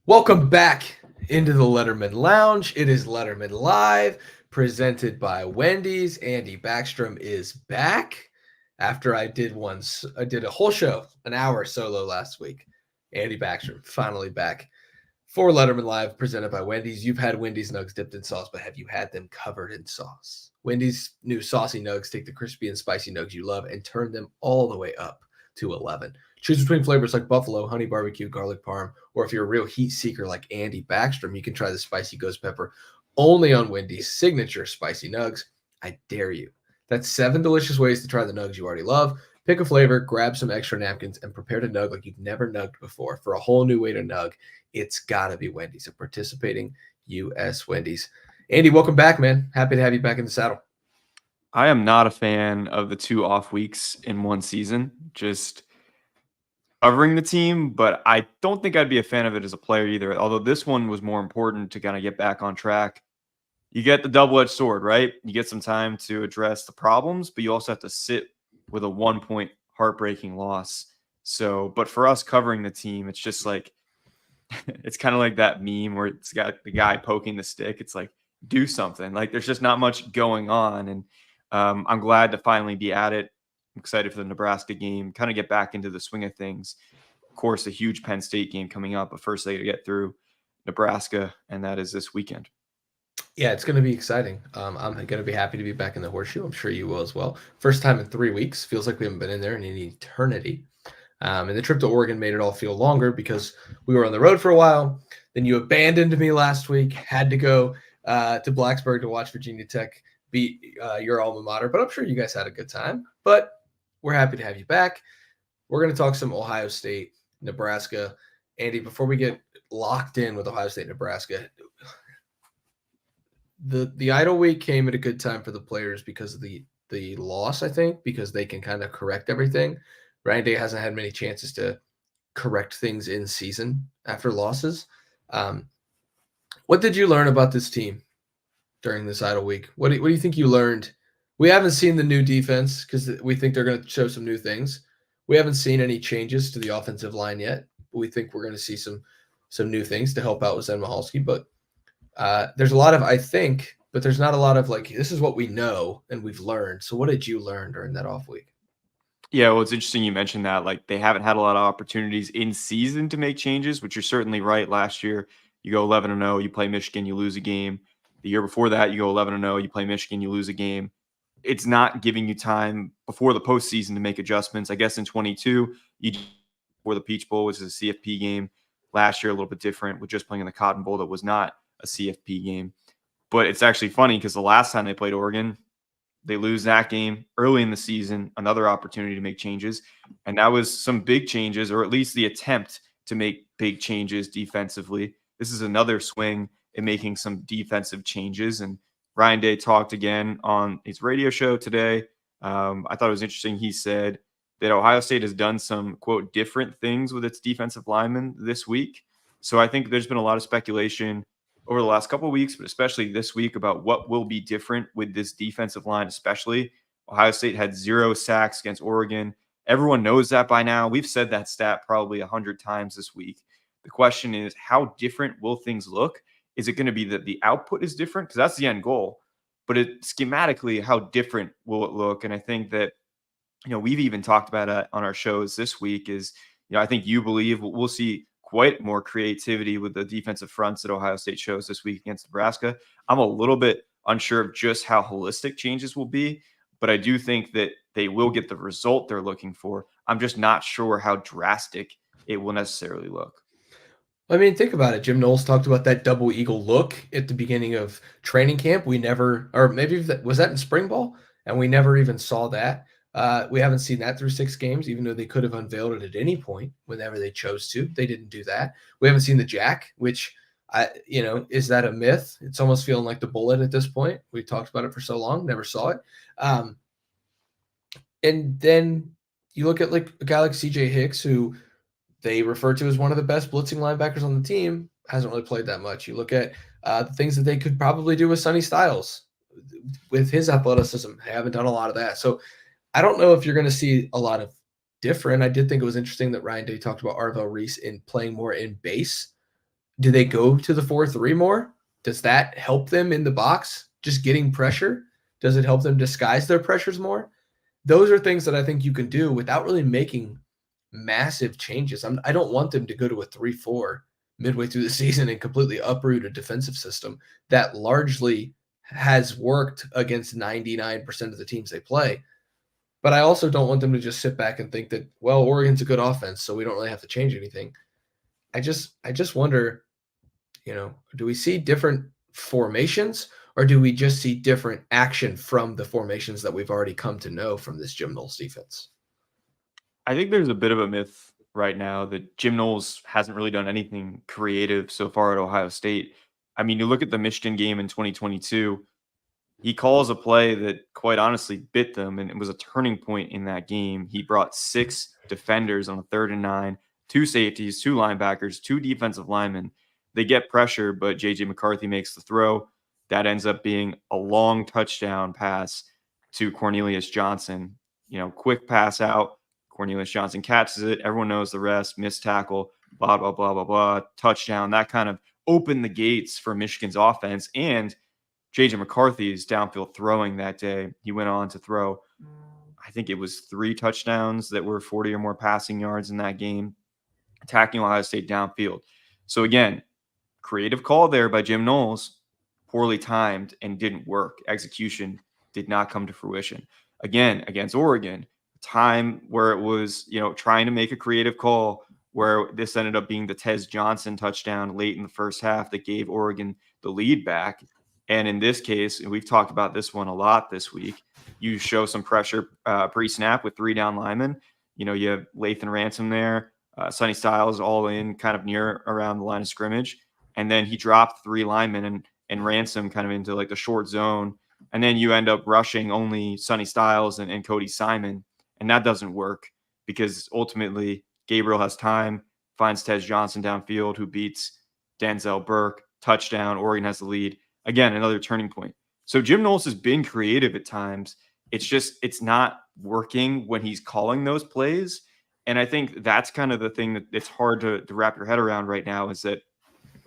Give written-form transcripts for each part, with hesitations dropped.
Welcome back into the Letterman Lounge. It is Letterman Live, presented by Wendy's. Andy Backstrom is back after I did a whole show, an hour solo last week. Andy Backstrom finally back for Letterman Live, presented by Wendy's. You've had Wendy's nugs dipped in sauce, but have you had them covered in sauce? Wendy's new saucy nugs take the crispy and spicy nugs you love and turn them all the way up to 11. Choose between flavors like buffalo, honey barbecue, garlic parm, or if you're a real heat seeker like Andy Backstrom, you can try the spicy ghost pepper only on Wendy's signature spicy nugs. I dare you. That's 7 delicious ways to try the nugs you already love. Pick a flavor, grab some extra napkins, and prepare to nug like you've never nugged before. For a whole new way to nug, it's got to be Wendy's, a participating U.S. Wendy's. Andy, welcome back, man. Happy to have you back in the saddle. I am not a fan of the 2 off weeks in one season, just covering the team, but I don't think I'd be a fan of it as a player either. Although this one was more important to kind of get back on track. You get the double-edged sword, right? You get some time to address the problems, but you also have to sit with a 1-point heartbreaking loss. So, but for us covering the team, it's just like, it's kind of like that meme where it's got the guy poking the stick. It's like, do something. Like there's just not much going on. And I'm glad to finally be at it. I'm excited for the Nebraska game, kind of get back into the swing of things. Of course, a huge Penn State game coming up, but first they got to get through Nebraska, and that is this weekend. Yeah, it's going to be exciting. I'm going to be happy to be back in the horseshoe. I'm sure you will as well. First time in 3 weeks. Feels like we haven't been in there in an eternity. And the trip to Oregon made it all feel longer because we were on the road for a while. Then you abandoned me last week. Had to go to Blacksburg to watch Virginia Tech beat your alma mater. But I'm sure you guys had a good time. But we're happy to have you back. We're going to talk some Ohio State, Nebraska. Andy, before we get locked in with Ohio State, Nebraska, the idle week came at a good time for the players because of the loss, I think, because they can kind of correct everything. Ryan Day hasn't had many chances to correct things in season after losses. What did you learn about this team during this idle week? What do you think you learned? We haven't seen the new defense because we think they're going to show some new things. We haven't seen any changes to the offensive line yet, but we think we're going to see some new things to help out with Michalski. But there's a lot of I think, but there's not a lot of like this is what we know and we've learned. So what did you learn during that off week? Yeah, well, it's interesting you mentioned that. Like they haven't had a lot of opportunities in season to make changes, which you're certainly right. Last year, you go 11-0, you play Michigan, you lose a game. The year before that, you go 11-0, you play Michigan, you lose a game. It's not giving you time before the postseason to make adjustments. I guess in 22, you before the Peach Bowl, which is a CFP game. Last year, a little bit different with just playing in the Cotton Bowl that was not a CFP game. But it's actually funny because the last time they played Oregon, they lose that game early in the season, another opportunity to make changes. And that was some big changes, or at least the attempt to make big changes defensively. This is another swing in making some defensive changes. And Ryan Day talked again on his radio show today. I thought it was interesting. He said that Ohio State has done some, quote, different things with its defensive linemen this week. So I think there's been a lot of speculation over the last couple of weeks, but especially this week about what will be different with this defensive line, especially. Ohio State had 0 sacks against Oregon. Everyone knows that by now. We've said that stat probably 100 times this week. The question is, how different will things look? Is it going to be that the output is different? Because that's the end goal. But schematically, how different will it look? And I think that, we've even talked about it on our shows this week is, I think you believe we'll see quite more creativity with the defensive fronts that Ohio State shows this week against Nebraska. I'm a little bit unsure of just how holistic changes will be, but I do think that they will get the result they're looking for. I'm just not sure how drastic it will necessarily look. I mean, think about it. Jim Knowles talked about that double eagle look at the beginning of training camp. We never, or maybe was that in spring ball? And we never even saw that. We haven't seen that through 6 games, even though they could have unveiled it at any point whenever they chose to. They didn't do that. We haven't seen the jack, which, is that a myth? It's almost feeling like the bullet at this point. We talked about it for so long, never saw it. And then you look at like a guy like CJ Hicks, who they refer to as one of the best blitzing linebackers on the team, hasn't really played that much. You look at the things that they could probably do with Sonny Styles with his athleticism. They haven't done a lot of that. So I don't know if you're going to see a lot of different. I did think it was interesting that Ryan Day talked about Arvell Reese in playing more in base Do they go to the 4-3 more? Does that help them in the box? Just getting pressure? Does it help them disguise their pressures more? Those are things that I think you can do without really making massive changes. I don't want them to go to a 3-4 midway through the season and completely uproot a defensive system that largely has worked against 99% of the teams they play. But I also don't want them to just sit back and think that, well, Oregon's a good offense, so we don't really have to change anything. I just wonder, do we see different formations, or do we just see different action from the formations that we've already come to know from this Jim Knowles defense? I think there's a bit of a myth right now that Jim Knowles hasn't really done anything creative so far at Ohio State. I mean, you look at the Michigan game in 2022, he calls a play that quite honestly bit them, and it was a turning point in that game. He brought 6 defenders on a 3rd and 9, 2 safeties, 2 linebackers, 2 defensive linemen. They get pressure, but JJ McCarthy makes the throw. That ends up being a long touchdown pass to Cornelius Johnson. Quick pass out. Cornelius Johnson catches it. Everyone knows the rest. Missed tackle, blah, blah, blah, blah, blah. Touchdown. That kind of opened the gates for Michigan's offense. And JJ McCarthy's downfield throwing that day. He went on to throw, I think it was 3 touchdowns that were 40 or more passing yards in that game, attacking Ohio State downfield. So again, creative call there by Jim Knowles, poorly timed and didn't work. Execution did not come to fruition. Again, against Oregon, time where it was, trying to make a creative call, where this ended up being the Tez Johnson touchdown late in the first half that gave Oregon the lead back. And in this case, and we've talked about this one a lot this week, you show some pressure pre-snap with 3 down linemen. You have Lathan Ransom there, Sonny Styles all in kind of near around the line of scrimmage. And then he dropped 3 linemen and Ransom kind of into like the short zone. And then you end up rushing only Sonny Styles and Cody Simon. And that doesn't work because ultimately Gabriel has time, finds Tez Johnson downfield, who beats Denzel Burke. Touchdown. Oregon has the lead. Again, another turning point. So Jim Knowles has been creative at times. It's not working when he's calling those plays. And I think that's kind of the thing that it's hard to wrap your head around right now, is that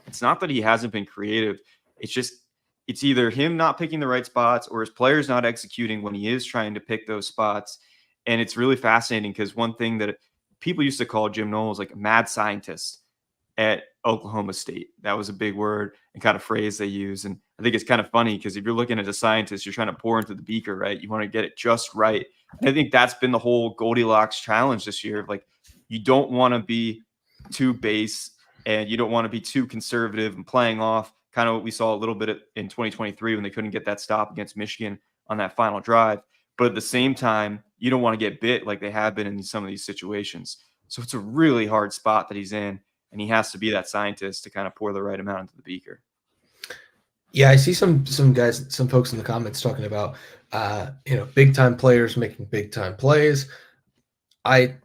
it's not that he hasn't been creative. It's either him not picking the right spots or his players not executing when he is trying to pick those spots. And it's really fascinating because one thing that people used to call Jim Knowles like a mad scientist at Oklahoma State. That was a big word and kind of phrase they use. And I think it's kind of funny because if you're looking at a scientist, you're trying to pour into the beaker, right? You want to get it just right. And I think that's been the whole Goldilocks challenge this year. Like, you don't want to be too base and you don't want to be too conservative and playing off kind of what we saw a little bit in 2023 when they couldn't get that stop against Michigan on that final drive. But at the same time, you don't want to get bit like they have been in some of these situations. So it's a really hard spot that he's in. And he has to be that scientist to kind of pour the right amount into the beaker. Yeah, I see some guys, some folks in the comments talking about, big time players making big time plays. I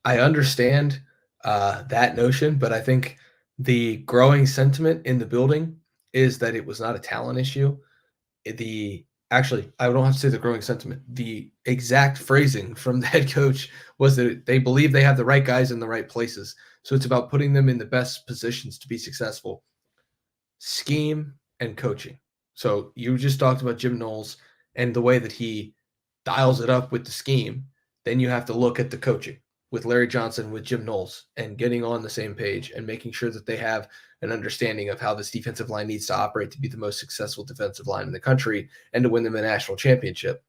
understand that notion, but I think the growing sentiment in the building is that it was not a talent issue. Actually, I don't have to say the growing sentiment. The exact phrasing from the head coach was that they believe they have the right guys in the right places. So it's about putting them in the best positions to be successful. Scheme and coaching. So you just talked about Jim Knowles and the way that he dials it up with the scheme. Then you have to look at the coaching with Larry Johnson, with Jim Knowles, and getting on the same page and making sure that they have an understanding of how this defensive line needs to operate to be the most successful defensive line in the country and to win them a national championship.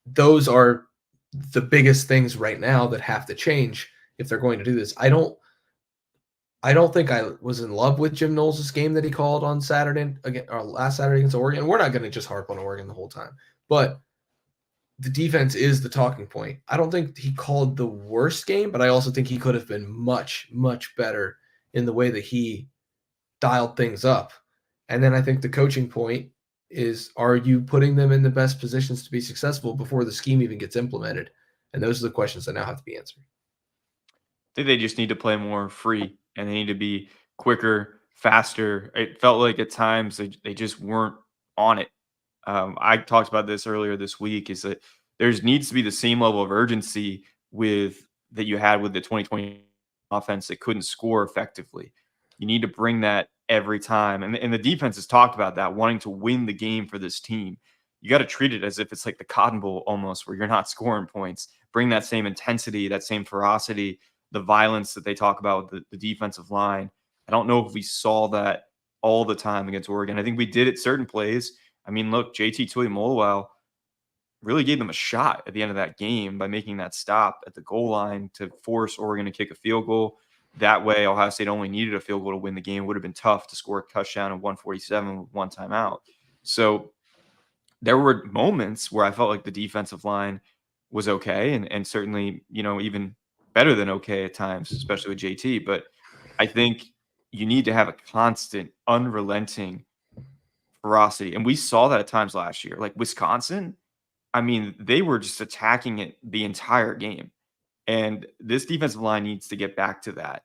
Those are the biggest things right now that have to change if they're going to do this. I don't think I was in love with Jim Knowles' game that he called on Saturday or last Saturday against Oregon. We're not going to just harp on Oregon the whole time, but the defense is the talking point. I don't think he called the worst game, but I also think he could have been much, much better in the way that he dialed things up. And then I think the coaching point is, are you putting them in the best positions to be successful before the scheme even gets implemented? And those are the questions that now have to be answered. I think they just need to play more free and they need to be quicker, faster. It felt like at times they just weren't on it. I talked about this earlier this week, is that needs to be the same level of urgency that you had with the 2020 offense that couldn't score effectively. You need to bring that every time. And the defense has talked about that, wanting to win the game for this team. You got to treat it as if it's like the Cotton Bowl almost, where you're not scoring points. Bring that same intensity, that same ferocity, the violence that they talk about with the defensive line. I don't know if we saw that all the time against Oregon. I think we did at certain plays. I mean, look, JT Tuimoloau really gave them a shot at the end of that game by making that stop at the goal line to force Oregon to kick a field goal. That way, Ohio State only needed a field goal to win the game. It would have been tough to score a touchdown in 147 with one timeout. So there were moments where I felt like the defensive line was okay, and certainly, even better than okay at times, especially with JT. But I think you need to have a constant, unrelenting ferocity. And we saw that at times last year. Like Wisconsin, I mean, they were just attacking it the entire game. And this defensive line needs to get back to that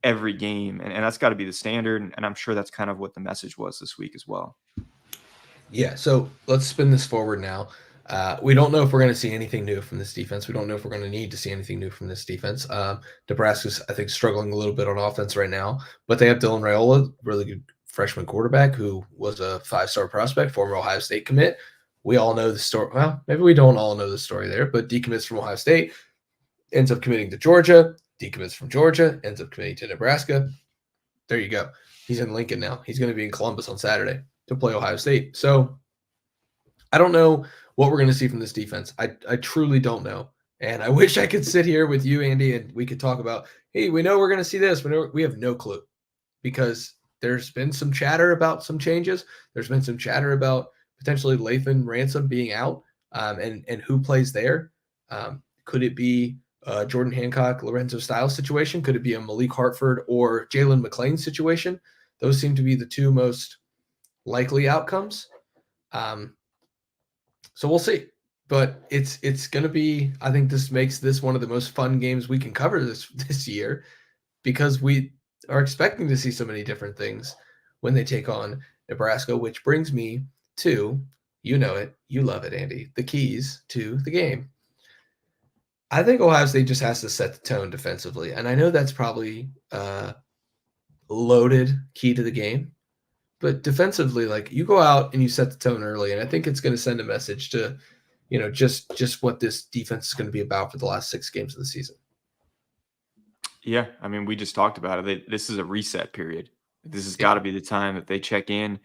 every game. And that's got to be the standard. And I'm sure that's kind of what the message was this week as well. Yeah, so let's spin this forward now. We don't know if we're going to see anything new from this defense. We don't know if we're going to need to see anything new from this defense. Nebraska's, I think, struggling a little bit on offense right now, but they have Dylan Raiola, really good freshman quarterback who was a 5-star prospect, former Ohio State commit. We all know the story. Well, maybe we don't all know the story there, but decommits from Ohio State, ends up committing to Georgia, decommits from Georgia, ends up committing to Nebraska. There you go. He's in Lincoln now. He's going to be in Columbus on Saturday to play Ohio State. So I don't know what we're going to see from this defense. I truly don't know. And I wish I could sit here with you, Andy, and we could talk about, hey, we know we're going to see this. We have no clue because there's been some chatter about some changes. There's been some chatter about potentially Lathan Ransom being out and who plays there. Could it be Jordan Hancock, Lorenzo Styles situation? Could it be a Malik Hartford or Jalen McClain situation? Those seem to be the two most likely outcomes. So we'll see. But it's going to be, I think this makes this one of the most fun games we can cover this year because we are expecting to see so many different things when they take on Nebraska, which brings me to, you know it, you love it, Andy, the keys to the game. I think Ohio State just has to set the tone defensively. And I know that's probably a loaded key to the game. But defensively, like you go out and you set the tone early, and I think it's going to send a message to, just what this defense is going to be about for the last 6 games of the season. Yeah, I mean, we just talked about it. This is a reset period. This has got to be the time that they check in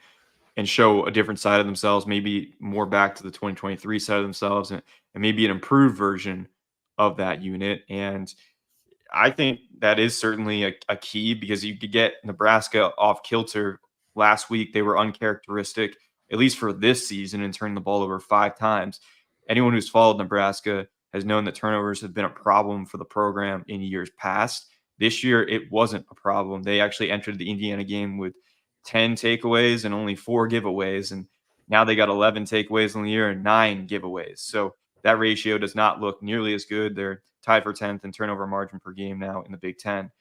and show a different side of themselves, maybe more back to the 2023 side of themselves, and maybe an improved version of that unit. And I think that is certainly a key because you could get Nebraska off kilter. Last week, they were uncharacteristic, at least for this season, and turning the ball over 5 times. Anyone who's followed Nebraska has known that turnovers have been a problem for the program in years past. This year, it wasn't a problem. They actually entered the Indiana game with 10 takeaways and only 4 giveaways, and now they got 11 takeaways in the year and 9 giveaways. So that ratio does not look nearly as good. They're tied for 10th in turnover margin per game now in the Big Ten.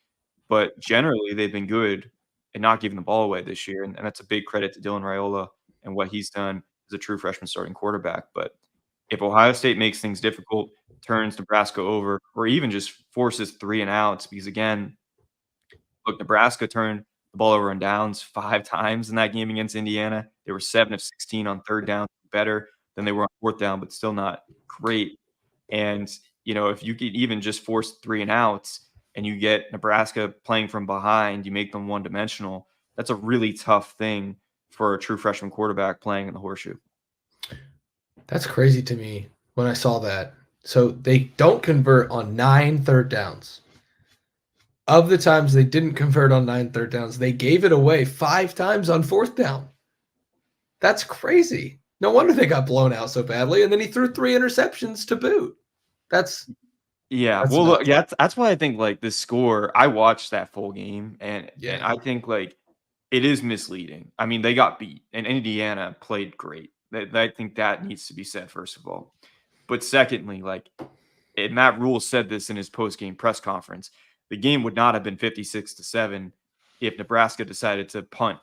But generally, they've been good at not giving the ball away this year, and that's a big credit to Dylan Raiola and what he's done as a true freshman starting quarterback. But if Ohio State makes things difficult, turns Nebraska over, or even just forces 3 and outs, because again, look, Nebraska turned the ball over on downs 5 times in that game against Indiana. They were 7 of 16 on 3rd down, better than they were on 4th down, but still not great. And, if you could even just force 3 and outs and you get Nebraska playing from behind, you make them one-dimensional, that's a really tough thing for a true freshman quarterback playing in the horseshoe. That's crazy to me when I saw that. So they don't convert on 9 3rd downs. Of the times they didn't convert on 9 3rd downs, they gave it away 5 times on 4th down. That's crazy. No wonder they got blown out so badly. And then he threw 3 interceptions to boot. That's well, look, that's why I think like the score. I watched that full game, and I think like it is misleading. I mean, they got beat, and Indiana played great. I think that needs to be said first of all. But secondly, like Matt Rule said this in his post-game press conference, the game would not have been 56-7 if Nebraska decided to punt.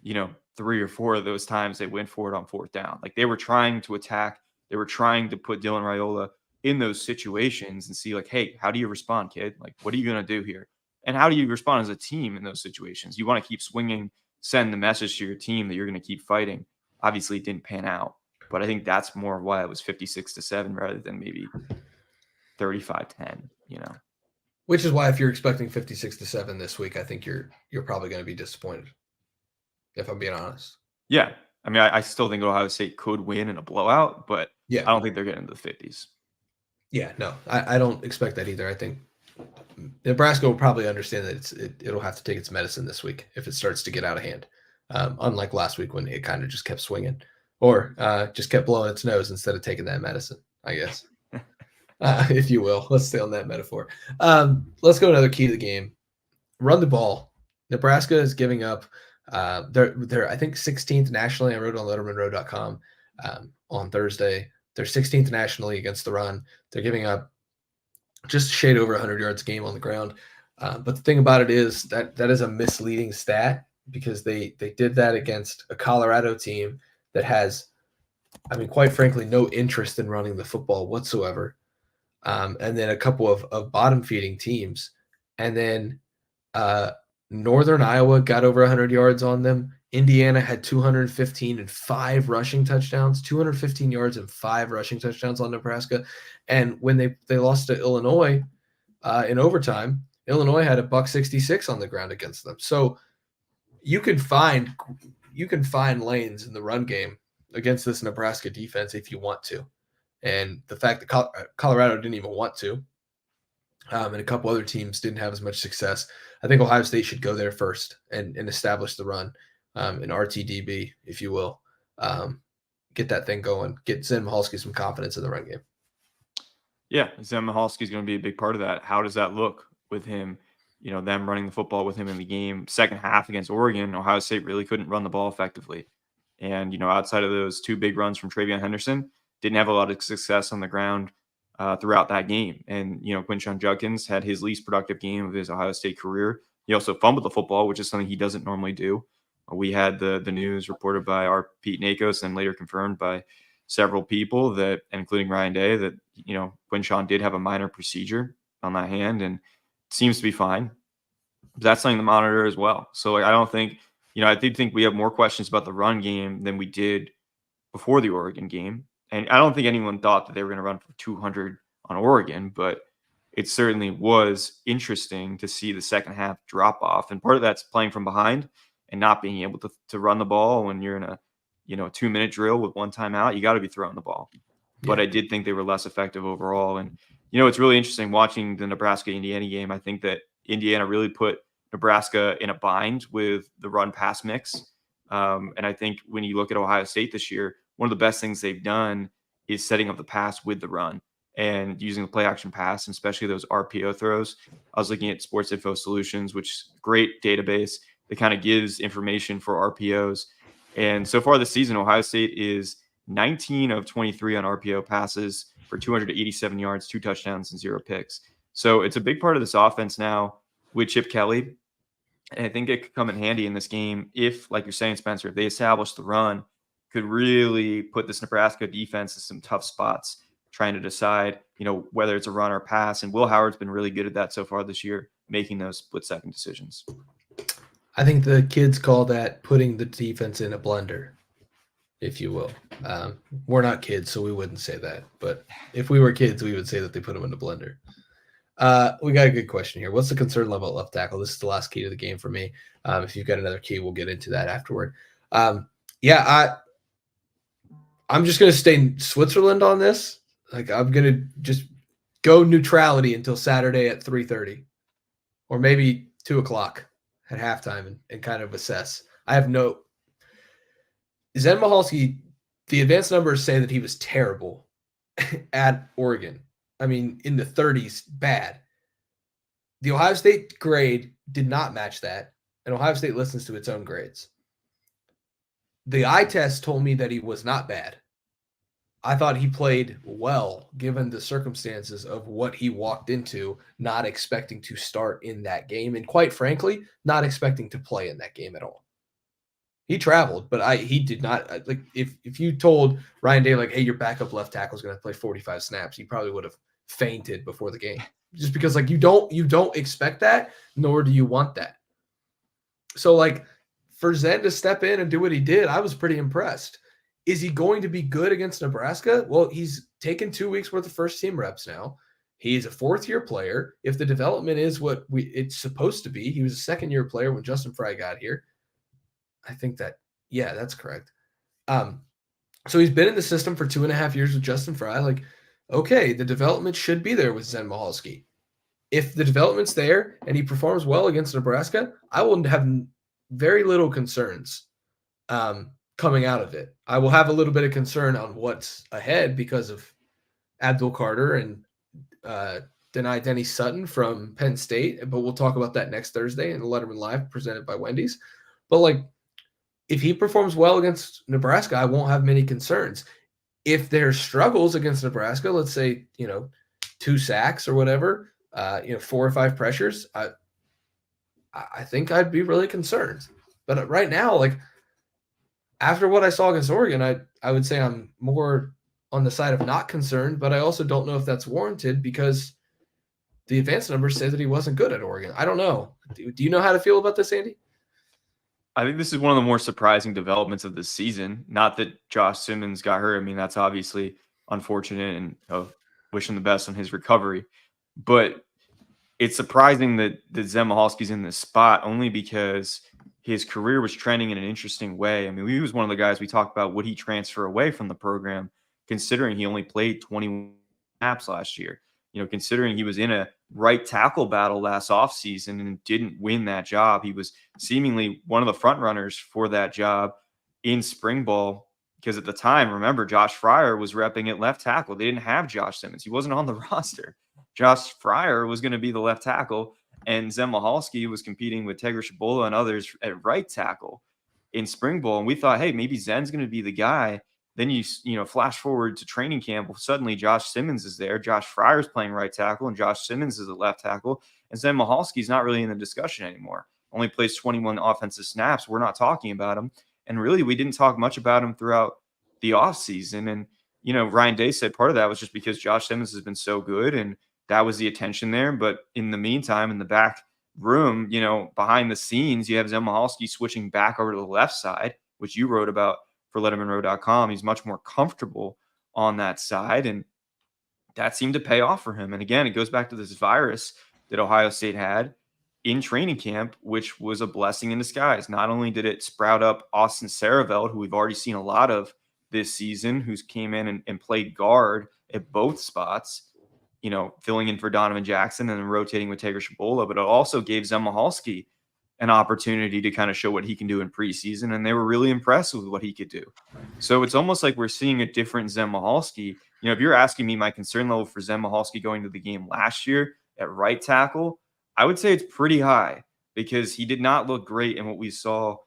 3 or 4 of those times they went for it on 4th down. Like they were trying to attack. They were trying to put Dylan Raiola in those situations and see like, hey, how do you respond, kid? Like, what are you going to do here? And how do you respond as a team in those situations? You want to keep swinging, send the message to your team that you're going to keep fighting. Obviously, it didn't pan out, but I think that's more why it was 56-7 rather than maybe 35-10, Which is why if you're expecting 56-7 this week, I think you're probably going to be disappointed, if I'm being honest. Yeah. I mean, I still think Ohio State could win in a blowout, but yeah, I don't think they're getting into the 50s. Yeah, no, I don't expect that either. I think Nebraska will probably understand that it'll have to take its medicine this week if it starts to get out of hand. Unlike last week when it kind of just kept swinging or just kept blowing its nose instead of taking that medicine, I guess, if you will. Let's stay on that metaphor. Let's go another key to the game. Run the ball. Nebraska is giving up. They're I think 16th nationally. I wrote on lettermenrow.com on Thursday. They're 16th nationally against the run. They're giving up just a shade over 100 yards a game on the ground. But the thing about it is that is a misleading stat because they did that against a Colorado team that has, I mean, quite frankly, no interest in running the football whatsoever. And then a couple of bottom-feeding teams. And then Northern Iowa got over 100 yards on them. Indiana had 215 and 5 rushing touchdowns, 215 yards and 5 rushing touchdowns on Nebraska. And when they lost to Illinois in overtime, Illinois had $166 on the ground against them. So you can find lanes in the run game against this Nebraska defense if you want to. And the fact that Colorado didn't even want to, and a couple other teams didn't have as much success, I think Ohio State should go there first and establish the run, an RTDB, if you will. Get that thing going. Get Zen Michalski some confidence in the run game. Yeah, Zen Michalski is going to be a big part of that. How does that look with him? Them running the football with him in the game. Second half against Oregon, Ohio State really couldn't run the ball effectively. And, outside of those 2 big runs from Travion Henderson, didn't have a lot of success on the ground throughout that game. And, Quinshon Judkins had his least productive game of his Ohio State career. He also fumbled the football, which is something he doesn't normally do. We had the news reported by our Pete Nakos and later confirmed by several people that, including Ryan Day, that, Quinshon did have a minor procedure on that hand and it seems to be fine. But that's something to monitor as well. So I don't think, I do think we have more questions about the run game than we did before the Oregon game. And I don't think anyone thought that they were going to run for 200 on Oregon, but it certainly was interesting to see the second half drop off. And part of that's playing from behind and not being able to run the ball when you're in a 2-minute drill with one timeout. You got to be throwing the ball. Yeah. But I did think they were less effective overall. And, it's really interesting watching the Nebraska-Indiana game. I think that Indiana really put Nebraska in a bind with the run-pass mix. And I think when you look at Ohio State this year, one of the best things they've done is setting up the pass with the run and using the play action pass, and especially those RPO throws. I was looking at Sports Info Solutions, which is a great database that kind of gives information for RPOs. And so far this season, Ohio State is 19 of 23 on RPO passes for 287 yards, 2 touchdowns, and 0 picks. So it's a big part of this offense now with Chip Kelly. And I think it could come in handy in this game if, like you're saying, Spencer, if they establish the run, could really put this Nebraska defense in some tough spots, trying to decide, whether it's a run or pass. And Will Howard's been really good at that so far this year, making those split-second decisions. I think the kids call that putting the defense in a blender, if you will. We're not kids, so we wouldn't say that. But if we were kids, we would say that they put them in a blender. We got a good question here. What's the concern level at left tackle? This is the last key to the game for me. If you've got another key, we'll get into that afterward. I'm just going to stay in Switzerland on this. Like, I'm going to just go neutrality until Saturday at 3:30 or maybe 2 o'clock at halftime and kind of assess. I have no – Zen Michalski, the advanced numbers say that he was terrible at Oregon. I mean, in the 30s, bad. The Ohio State grade did not match that, and Ohio State listens to its own grades. The eye test told me that he was not bad. I thought he played well, given the circumstances of what he walked into, not expecting to start in that game, and quite frankly, not expecting to play in that game at all. He traveled, but he did not. Like, if you told Ryan Day, like, hey, your backup left tackle is going to play 45 snaps, he probably would have fainted before the game, just because like you don't expect that, nor do you want that. So like for Zen to step in and do what he did, I was pretty impressed. Is he going to be good against Nebraska? Well, he's taken 2 weeks worth of first team reps now. He's a fourth-year player. If the development is what it's supposed to be, he was a second-year player when Justin Fry got here. I think that's correct. So he's been in the system for 2.5 years with Justin Fry. Like, okay, the development should be there with Zen Michalski. If the development's there and he performs well against Nebraska, I will have very little concerns coming out of it. I will have a little bit of concern on what's ahead because of Abdul Carter and Denny Sutton from Penn State, but we'll talk about that next Thursday in the Lettermen Live presented by Wendy's. But like, if he performs well against Nebraska, I won't have many concerns. If there's struggles against Nebraska, let's say 2 sacks or whatever, 4 or 5 pressures, I think I'd be really concerned. But right now, like after what I saw against Oregon, I would say I'm more on the side of not concerned, but I also don't know if that's warranted because the advanced numbers say that he wasn't good at Oregon. I don't know. Do you know how to feel about this, Andy? I think this is one of the more surprising developments of this season. Not that Josh Simmons got hurt. I mean, that's obviously unfortunate, and wish him the best on his recovery. But it's surprising that Zen Michalski's in this spot only because his career was trending in an interesting way. I mean, he was one of the guys we talked about, would he transfer away from the program, considering he only played 21 snaps last year. Considering he was in a right tackle battle last offseason and didn't win that job. He was seemingly one of the front runners for that job in spring ball because at the time, remember, Josh Fryer was repping at left tackle. They didn't have Josh Simmons. He wasn't on the roster. Josh Fryer was going to be the left tackle, and Zen Michalski was competing with Tegra Shabola and others at right tackle in spring ball. And we thought, hey, maybe Zen's going to be the guy. Then you flash forward to training camp. Well, suddenly Josh Simmons is there. Josh Fryer's playing right tackle, and Josh Simmons is a left tackle. And Zen Michalski's not really in the discussion anymore. Only plays 21 offensive snaps. We're not talking about him. And really, we didn't talk much about him throughout the offseason. And, Ryan Day said part of that was just because Josh Simmons has been so good, and that was the attention there. But in the meantime, in the back room, behind the scenes, you have Zen Michalski switching back over to the left side, which you wrote about for lettermenrow.com. He's much more comfortable on that side, and that seemed to pay off for him. And again, it goes back to this virus that Ohio State had in training camp, which was a blessing in disguise. Not only did it sprout up Austin Saraveld, who we've already seen a lot of this season, who's came in and played guard at both spots, filling in for Donovan Jackson and then rotating with Tegra Shabola, but it also gave Zen Michalski an opportunity to kind of show what he can do in preseason, and they were really impressed with what he could do. So it's almost like we're seeing a different Zen Michalski. If you're asking me my concern level for Zen Michalski going to the game last year at right tackle, I would say it's pretty high because he did not look great in what we saw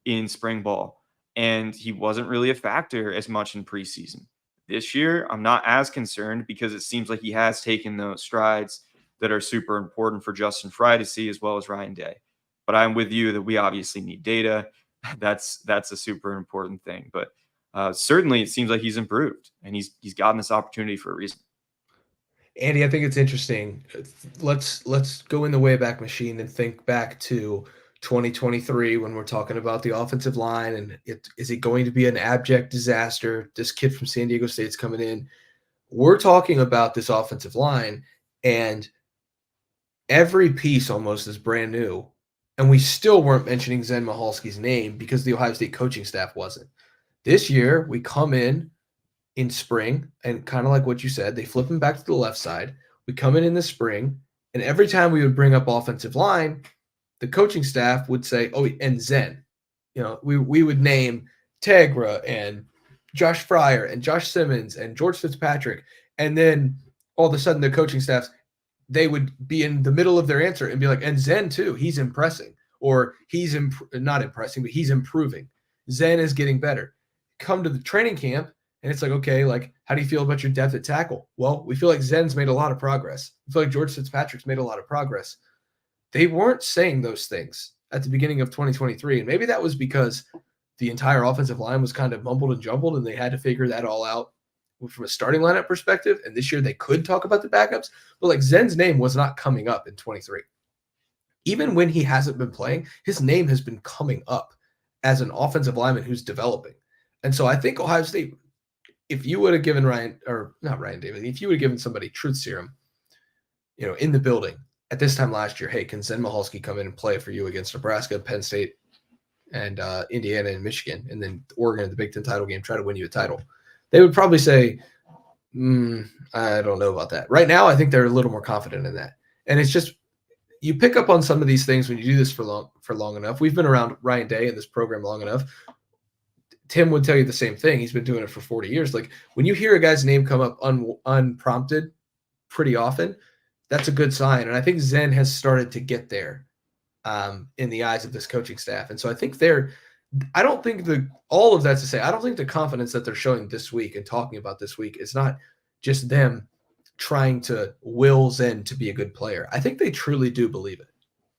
in spring ball, and he wasn't really a factor as much in preseason. This year, I'm not as concerned because it seems like he has taken those strides that are super important for Justin Fry to see, as well as Ryan Day. But I'm with you that we obviously need data. That's a super important thing. But certainly, it seems like he's improved, and he's gotten this opportunity for a reason. Andy, I think it's interesting. Let's go in the Wayback Machine and think back to 2023 when we're talking about the offensive line, and is it going to be an abject disaster? This kid from San Diego State's coming in. We're talking about this offensive line, and every piece almost is brand new. And we still weren't mentioning Zen Michalski's name because the Ohio State coaching staff wasn't. This year, we come in spring, and kind of like what you said, they flip him back to the left side. We come in the spring, and every time we would bring up offensive line, the coaching staff would say, oh, and Zen. We would name Tegra and Josh Fryer and Josh Simmons and George Fitzpatrick. And then all of a sudden the coaching staffs, they would be in the middle of their answer and be like, and Zen too, he's impressing, or he's not impressing, but he's improving. Zen is getting better. Come to the training camp, and it's like, okay, like, how do you feel about your depth at tackle? Well, we feel like Zen's made a lot of progress. We feel like George Fitzpatrick's made a lot of progress. They weren't saying those things at the beginning of 2023, and maybe that was because the entire offensive line was kind of mumbled and jumbled, and they had to figure that all out from a starting lineup perspective, and this year they could talk about the backups, but like Zen's name was not coming up in 23. Even when he hasn't been playing, his name has been coming up as an offensive lineman who's developing. And so I think Ohio State, if you would have given Ryan David, if you would have given somebody truth serum, in the building at this time last year, hey, can Zen Michalski come in and play for you against Nebraska, Penn State, and Indiana and Michigan, and then Oregon in the Big Ten title game, try to win you a title? They would probably say, I don't know about that. Right now, I think they're a little more confident in that. And it's just, you pick up on some of these things when you do this for long enough. We've been around Ryan Day in this program long enough. Tim would tell you the same thing. He's been doing it for 40 years. Like when you hear a guy's name come up unprompted pretty often, that's a good sign. And I think Zen has started to get there in the eyes of this coaching staff. And so I think I don't think all of that to say, I don't think the confidence that they're showing this week and talking about this week is not just them trying to will Zen to be a good player. I think they truly do believe it.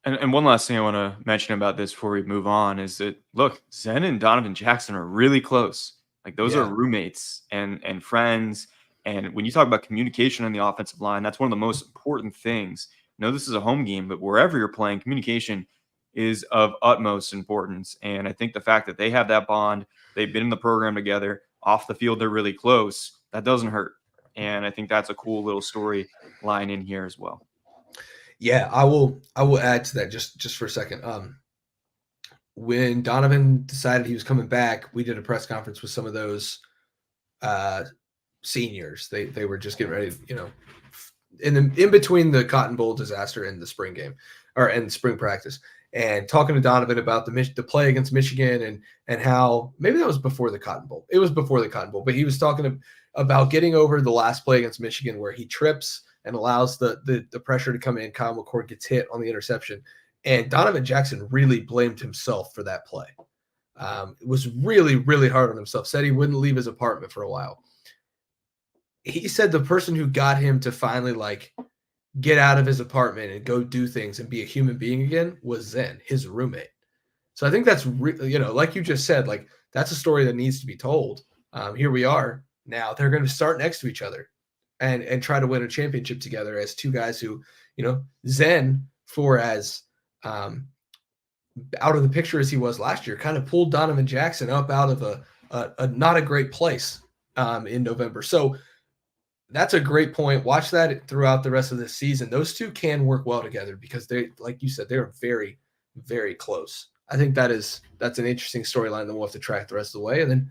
And one last thing I want to mention about this before we move on is that, look, Zen and Donovan Jackson are really close. Like those are roommates and friends. And when you talk about communication on the offensive line, that's one of the most important things. I know this is a home game, but wherever you're playing, communication is of utmost importance. And I think the fact that they have that bond, they've been in the program together, off the field, they're really close, that doesn't hurt. And I think that's a cool little story line in here as well. Yeah, I will add to that just for a second. When Donovan decided he was coming back, we did a press conference with some of those seniors. They were just getting ready, in between the Cotton Bowl disaster and the spring game and spring practice, and talking to Donovan about the play against Michigan and how maybe that was before the Cotton Bowl. It was before the Cotton Bowl, but he was talking about getting over the last play against Michigan where he trips and allows the pressure to come in. Kyle McCord gets hit on the interception. And Donovan Jackson really blamed himself for that play. It was really, really hard on himself. Said he wouldn't leave his apartment for a while. He said the person who got him to finally get out of his apartment and go do things and be a human being again was Zen, his roommate. So I think that's, like you just said, that's a story that needs to be told. Here we are now. They're going to start next to each other and try to win a championship together as two guys who, Zen, for as out of the picture as he was last year, kind of pulled Donovan Jackson up out of a not a great place in November. So that's a great point. Watch that throughout the rest of this season. Those two can work well together because they, like you said, they're very, very close. I think that's an interesting storyline that we'll have to track the rest of the way. And then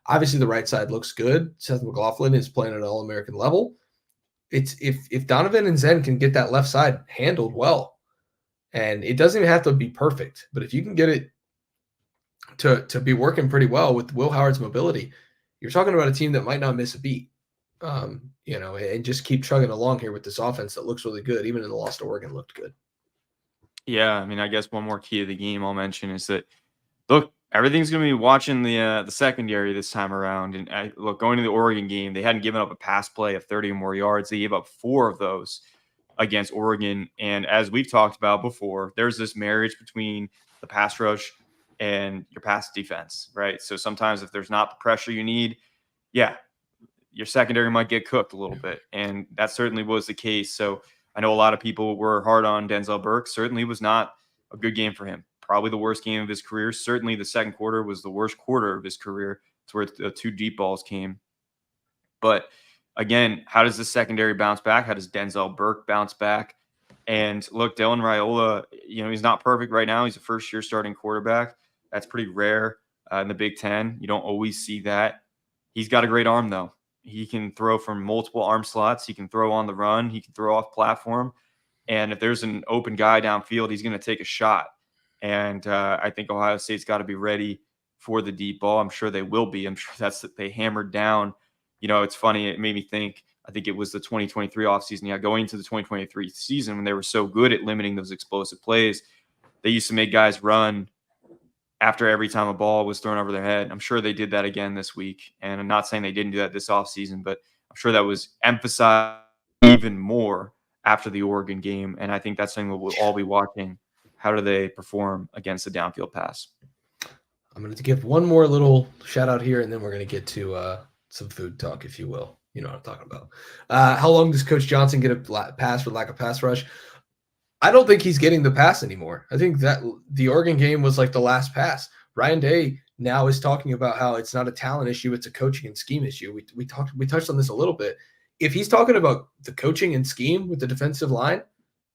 obviously the right side looks good. Seth McLaughlin is playing at an All-American level. It's if Donovan and Zen can get that left side handled well, and it doesn't even have to be perfect, but if you can get it to be working pretty well with Will Howard's mobility, you're talking about a team that might not miss a beat. And just keep chugging along here with this offense that looks really good. Even in the loss to Oregon looked good. Yeah, I mean, I guess one more key to the game I'll mention is that, look, everything's going to be watching the secondary this time around. And look, going to the Oregon game, they hadn't given up a pass play of 30 or more yards. They gave up 4 of those against Oregon. And as we've talked about before, there's this marriage between the pass rush and your pass defense, right? So sometimes if there's not the pressure you need, your secondary might get cooked a little bit. And that certainly was the case. So I know a lot of people were hard on Denzel Burke. Certainly was not a good game for him. Probably the worst game of his career. Certainly the second quarter was the worst quarter of his career. It's where the 2 deep balls came. But again, how does the secondary bounce back? How does Denzel Burke bounce back? And look, Dylan Raiola, he's not perfect right now. He's a first-year starting quarterback. That's pretty rare in the Big Ten. You don't always see that. He's got a great arm, though. He can throw from multiple arm slots. He can throw on the run. He can throw off platform. And if there's an open guy downfield, he's going to take a shot. And I think Ohio State's got to be ready for the deep ball. I'm sure they will be. I'm sure that's that they hammered down. It's funny. It made me think, I think it was the 2023 offseason. Yeah, going into the 2023 season when they were so good at limiting those explosive plays, they used to make guys run after every time a ball was thrown over their head. I'm sure they did that again this week. And I'm not saying they didn't do that this offseason, but I'm sure that was emphasized even more after the Oregon game. And I think that's something we'll all be watching. How do they perform against the downfield pass? I'm going to give one more little shout out here, and then we're going to get to some food talk, if you will. You know what I'm talking about. How long does Coach Johnson get a pass for lack of pass rush? I don't think he's getting the pass anymore. I think that the Oregon game was like the last pass. Ryan Day now is talking about how it's not a talent issue, it's a coaching and scheme issue. We touched on this a little bit. If he's talking about the coaching and scheme with the defensive line,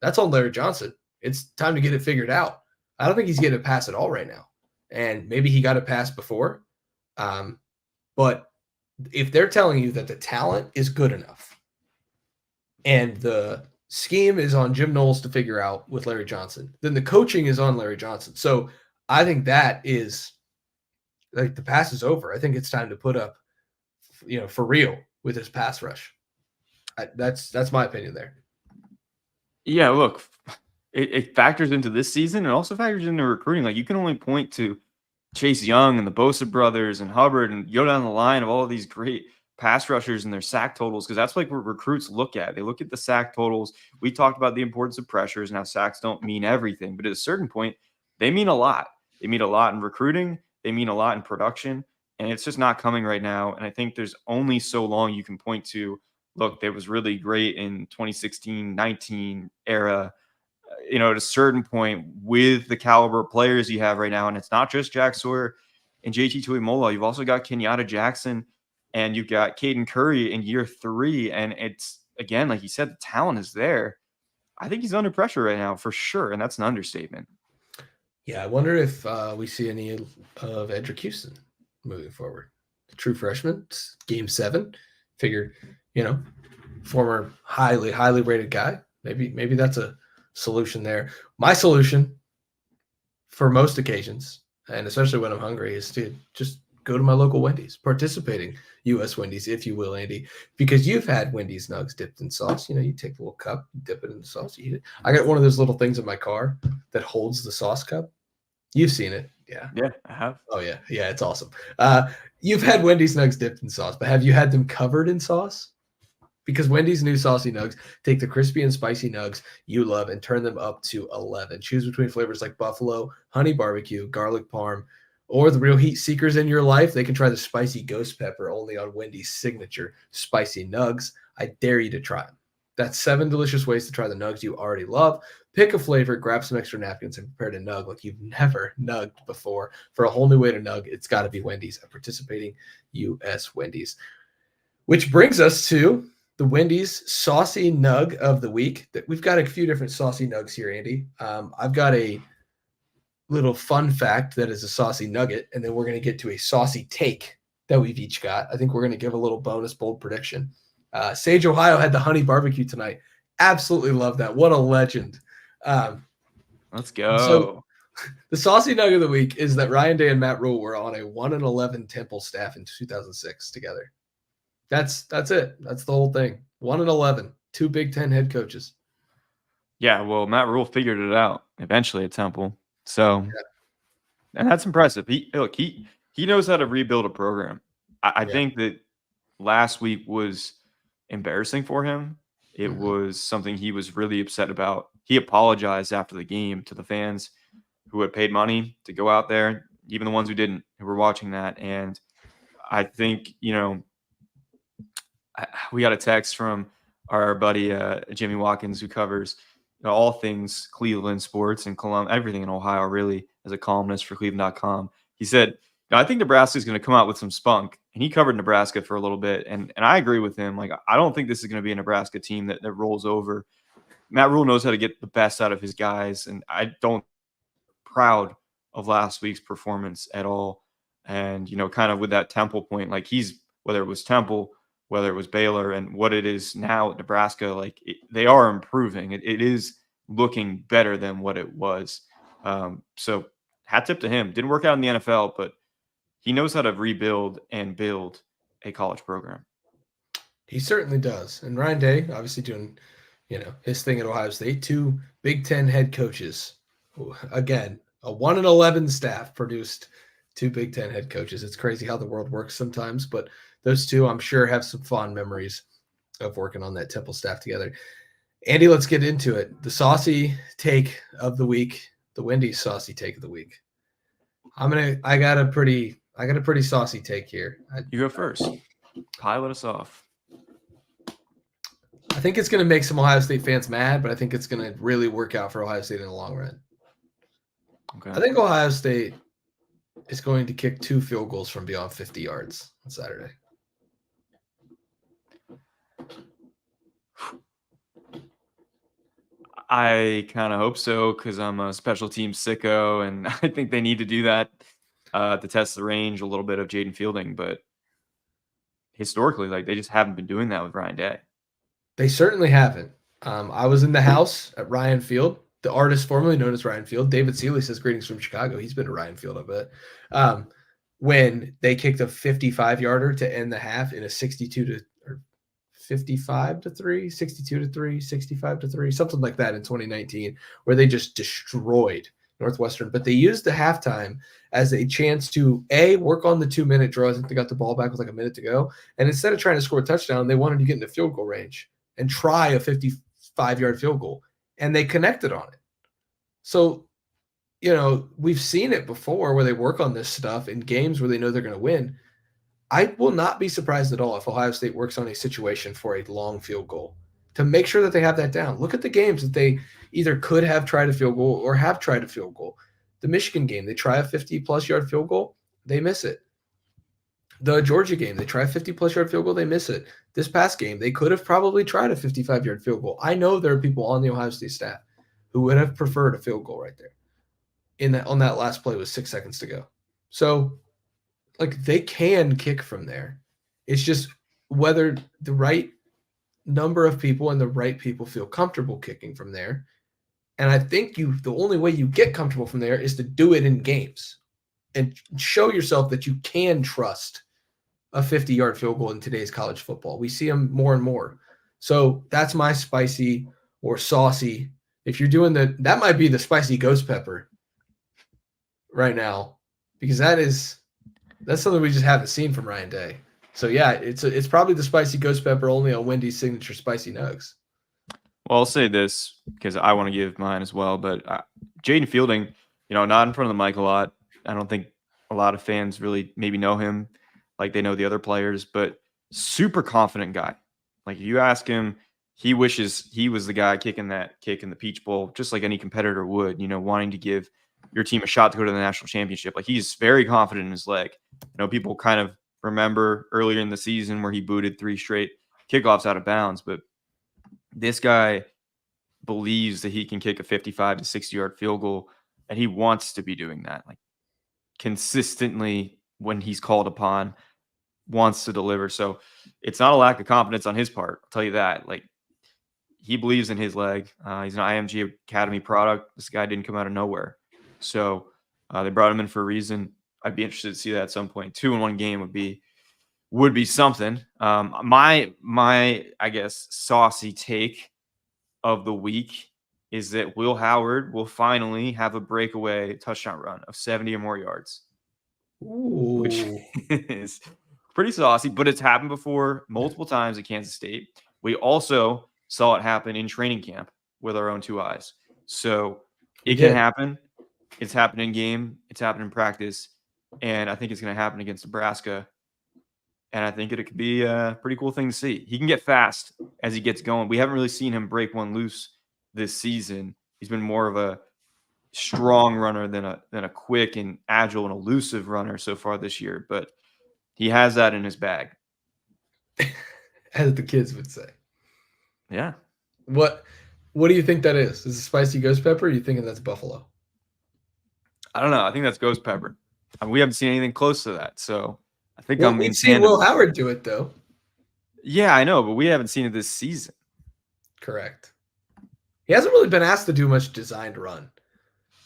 that's on Larry Johnson. It's time to get it figured out. I don't think he's getting a pass at all right now. And maybe he got a pass before. But if they're telling you that the talent is good enough and the scheme is on Jim Knowles to figure out with Larry Johnson, then the coaching is on Larry Johnson. So I think that is like the pass is over. I think it's time to put up, for real with his pass rush. That's my opinion there. Yeah, look, it factors into this season and also factors into recruiting. Like, you can only point to Chase Young and the Bosa brothers and Hubbard and go down the line of all of these great pass rushers and their sack totals, because that's like what recruits look at. They look at the sack totals. We talked about the importance of pressures and how sacks don't mean everything, but at a certain point, they mean a lot. They mean a lot in recruiting. They mean a lot in production, and it's just not coming right now. And I think there's only so long you can point to, look, that was really great in 2016-19 era. At a certain point with the caliber of players you have right now, and it's not just Jack Sawyer and JT Tuimoloau. You've also got Kenyatta Jackson, and you've got Caden Curry in year 3. And it's, again, like you said, the talent is there. I think he's under pressure right now for sure, and that's an understatement. Yeah, I wonder if we see any of Edric Houston moving forward. The true freshman, game 7. Figure, former highly rated guy. Maybe that's a solution there. My solution for most occasions, and especially when I'm hungry, is to just go to my local Wendy's, participating U.S. Wendy's, if you will, Andy, because you've had Wendy's nugs dipped in sauce. You take the little cup, you dip it in the sauce, you eat it. I got one of those little things in my car that holds the sauce cup. You've seen it. Yeah. Yeah, I have. Oh, yeah. Yeah, it's awesome. You've had Wendy's nugs dipped in sauce, but have you had them covered in sauce? Because Wendy's new saucy nugs take the crispy and spicy nugs you love and turn them up to 11. Choose between flavors like buffalo, honey barbecue, garlic parm, or the real heat seekers in your life. They can try the spicy ghost pepper only on Wendy's signature spicy nugs. I dare you to try them. That's 7 delicious ways to try the nugs you already love. Pick a flavor, grab some extra napkins, and prepare to nug like you've never nugged before. For a whole new way to nug, it's got to be Wendy's, a participating U.S. Wendy's. Which brings us to the Wendy's Saucy Nug of the Week. We've got a few different saucy nugs here, Andy. I've got a little fun fact that is a saucy nugget, and then we're going to get to a saucy take that we've each got. I think we're going to give a little bonus bold prediction. Sage, Ohio had the honey barbecue tonight. Absolutely love that. What a legend. Let's go. So the saucy nug of the week is that Ryan Day and Matt Rule were on a 1-11 Temple staff in 2006 together. That's it. That's the whole thing. 1-11, 2 Big Ten head coaches. Yeah, well, Matt Rule figured it out eventually at Temple. So, and that's impressive. He knows how to rebuild a program. I think that last week was embarrassing for him. It was something he was really upset about. He apologized after the game to the fans who had paid money to go out there, even the ones who didn't, who were watching that. And I think, we got a text from our buddy Jimmy Watkins, who covers all things Cleveland sports and everything in Ohio, really, as a columnist for Cleveland.com. He said, I think Nebraska is going to come out with some spunk. And he covered Nebraska for a little bit. And I agree with him. Like, I don't think this is going to be a Nebraska team that rolls over. Matt Rule knows how to get the best out of his guys. And I don't proud of last week's performance at all. And, kind of with that Temple point, like whether it was Temple, whether it was Baylor, and what it is now at Nebraska, like they are improving. It is looking better than what it was. So hat tip to him. Didn't work out in the NFL, but he knows how to rebuild and build a college program. He certainly does. And Ryan Day, obviously doing, his thing at Ohio State. 2 Big Ten head coaches. Again, a 1-11 staff produced 2 Big Ten head coaches. It's crazy how the world works sometimes, but those two, I'm sure, have some fond memories of working on that Temple staff together. Andy, let's get into it. The saucy take of the week, the Wendy's saucy take of the week. I got a pretty saucy take here. You go first. Pilot us off. I think it's going to make some Ohio State fans mad, but I think it's going to really work out for Ohio State in the long run. Okay. I think Ohio State is going to kick 2 field goals from beyond 50 yards on Saturday. I kind of hope so because I'm a special team sicko, and I think they need to do that to test the range a little bit of Jaden Fielding. But historically, like they just haven't been doing that with Ryan Day. They certainly haven't. I was in the house at Ryan Field, the artist formerly known as Ryan Field. David Seeley says greetings from Chicago. He's been to Ryan Field a bit. When they kicked a 55-yarder to end the half in a 55 to 3, 62 to 3, 65 to 3, something like that in 2019, where they just destroyed Northwestern. But they used the halftime as a chance to work on the 2-minute draw. I think they got the ball back with like a minute to go. And instead of trying to score a touchdown, they wanted to get into field goal range and try a 55-yard field goal. And they connected on it. So, we've seen it before where they work on this stuff in games where they know they're going to win. I will not be surprised at all if Ohio State works on a situation for a long field goal to make sure that they have that down. Look at the games that they either could have tried a field goal or have tried a field goal. The Michigan game, they try a 50-plus yard field goal, they miss it. The Georgia game, they try a 50-plus yard field goal, they miss it. This past game, they could have probably tried a 55-yard field goal. I know there are people on the Ohio State staff who would have preferred a field goal right there on that last play with 6 seconds to go. So, they can kick from there. It's just whether the right number of people and the right people feel comfortable kicking from there. And I think the only way you get comfortable from there is to do it in games and show yourself that you can trust a 50-yard field goal in today's college football. We see them more and more. So that's my spicy or saucy. If you're doing that might be the spicy ghost pepper right now, because that's something we just haven't seen from Ryan Day. So yeah, it's probably the spicy ghost pepper only on Wendy's signature spicy nugs. Well, I'll say this because I want to give mine as well. But Jaden Fielding, not in front of the mic a lot. I don't think a lot of fans really maybe know him like they know the other players, but super confident guy. Like if you ask him, he wishes he was the guy kicking that kick in the Peach Bowl, just like any competitor would, wanting to give your team a shot to go to the national championship. Like he's very confident in his leg. People kind of remember earlier in the season where he booted 3 straight kickoffs out of bounds, but this guy believes that he can kick a 55 to 60-yard field goal, and he wants to be doing that. Like consistently when he's called upon, wants to deliver. So it's not a lack of confidence on his part. I'll tell you that. Like he believes in his leg. He's an IMG Academy product. This guy didn't come out of nowhere. So they brought him in for a reason. I'd be interested to see that at some point. 2 in 1 game would be something. My I guess saucy take of the week is that Will Howard will finally have a breakaway touchdown run of 70 or more yards. Ooh. Which is pretty saucy, but it's happened before multiple times at Kansas State. We also saw it happen in training camp with our own 2 eyes. So it can happen. It's happened in game. It's happened in practice. And I think it's going to happen against Nebraska. And I think it could be a pretty cool thing to see. He can get fast as he gets going. We haven't really seen him break one loose this season. He's been more of a strong runner than a quick and agile and elusive runner so far this year. But he has that in his bag. As the kids would say. Yeah. What do you think that is? Is it spicy ghost pepper, or are you thinking that's buffalo? I don't know. I think that's ghost pepper. I mean, we haven't seen anything close to that. So I think we've seen Will Howard do it, though. Yeah, I know, but we haven't seen it this season. Correct. He hasn't really been asked to do much designed run.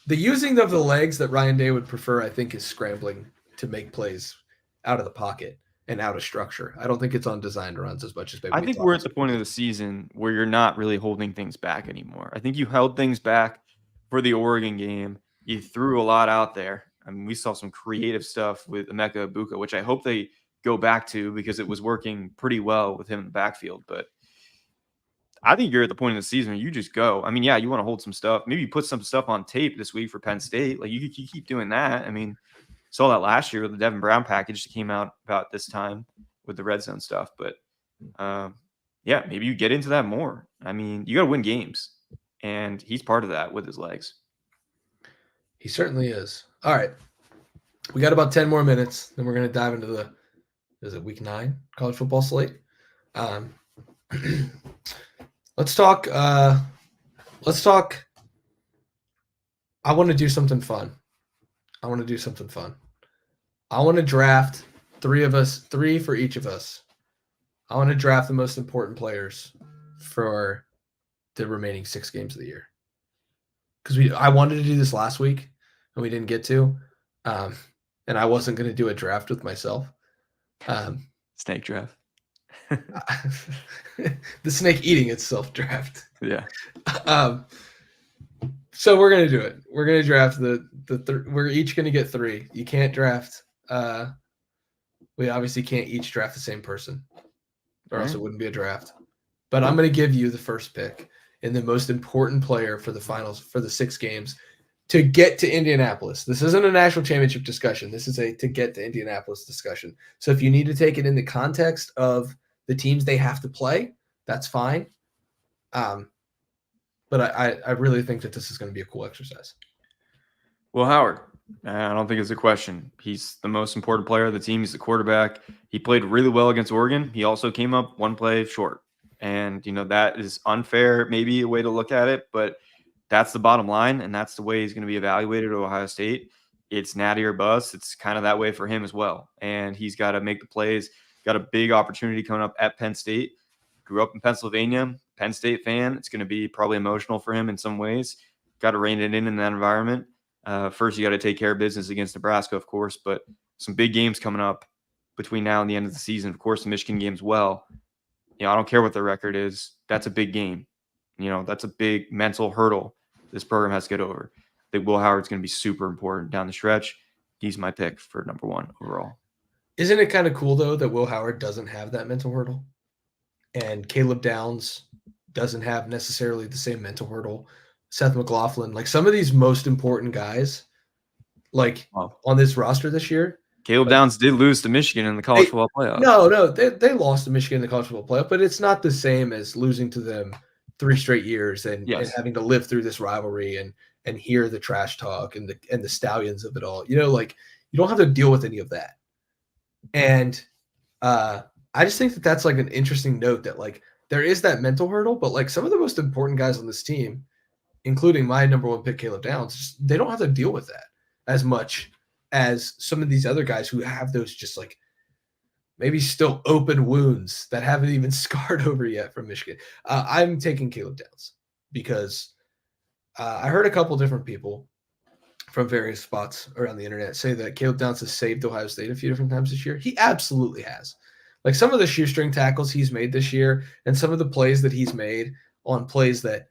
The using of the legs that Ryan Day would prefer, I think, is scrambling to make plays out of the pocket and out of structure. I don't think it's on designed runs as much as maybe. I think we're at the point of the season where you're not really holding things back anymore. I think you held things back for the Oregon game. You threw a lot out there. I mean, we saw some creative stuff with Emeka Egbuka, which I hope they go back to because it was working pretty well with him in the backfield. But I think you're at the point of the season where you just go. I mean, yeah, you want to hold some stuff. Maybe you put some stuff on tape this week for Penn State. Like you keep doing that. I mean, saw that last year with the Devin Brown package that came out about this time. with the red zone stuff. But yeah, maybe you get into that more. I mean, you got to win games, and he's part of that with his legs. He certainly is. All right. We got about 10 more minutes. Then we're going to dive into is it week 9 college football slate? Let's talk. I want to do something fun. I want to draft 3 for each of us. I want to draft the most important players for the remaining 6 games of the year. Because I wanted to do this last week and we didn't get to. And I wasn't going to do a draft with myself. Snake draft. The snake eating itself draft. Yeah. So we're going to do it. We're going to draft we're each going to get 3. You can't draft. We obviously can't each draft the same person, or else it wouldn't be a draft. But I'm going to give you the first pick and the most important player for the finals for the 6 games to get to Indianapolis. This isn't a national championship discussion. This is a to get to Indianapolis discussion. So if you need to take it in the context of the teams they have to play, that's fine. But I really think that this is going to be a cool exercise. Well, Howard, I don't think it's a question. He's the most important player of the team. He's the quarterback. He played really well against Oregon. He also came up 1 play short. And, that is unfair, maybe a way to look at it, but that's the bottom line, and that's the way he's going to be evaluated at Ohio State. It's natty or bust. It's kind of that way for him as well. And he's got to make the plays. Got a big opportunity coming up at Penn State. Grew up in Pennsylvania, Penn State fan. It's going to be probably emotional for him in some ways. Got to rein it in that environment. First, you got to take care of business against Nebraska, of course, but some big games coming up between now and the end of the season. Of course, the Michigan game as well. I don't care what their record is. That's a big game. That's a big mental hurdle this program has to get over. I think Will Howard's going to be super important down the stretch. He's my pick for number 1 overall. Isn't it kind of cool, though, that Will Howard doesn't have that mental hurdle? And Caleb Downs doesn't have necessarily the same mental hurdle. Seth McLaughlin, like some of these most important guys, on this roster this year. Caleb Downs did lose to Michigan in the college football playoff. No, they lost to Michigan in the college football playoff, but it's not the same as losing to them 3 straight years and having to live through this rivalry and hear the trash talk and the stallions of it all. You don't have to deal with any of that. And I just think that that's like an interesting note that there is that mental hurdle, but some of the most important guys on this team, including my number 1 pick, Caleb Downs, they don't have to deal with that as much as some of these other guys who have those just maybe still open wounds that haven't even scarred over yet from Michigan. I'm taking Caleb Downs because I heard a couple different people from various spots around the internet say that Caleb Downs has saved Ohio State a few different times this year. He absolutely has. Some of the shoestring tackles he's made this year and some of the plays that he's made on plays that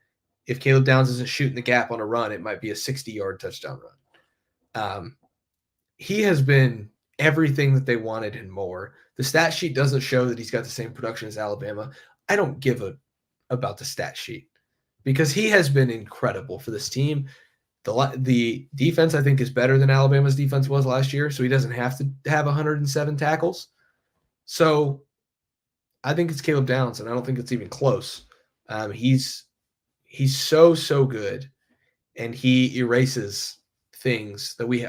if Caleb Downs isn't shooting the gap on a run, it might be a 60-yard touchdown run. He has been everything that they wanted and more. The stat sheet doesn't show that he's got the same production as Alabama. I don't give about the stat sheet because he has been incredible for this team. The defense, I think, is better than Alabama's defense was last year, so he doesn't have to have 107 tackles. So I think it's Caleb Downs, and I don't think it's even close. He's so good, and he erases things that we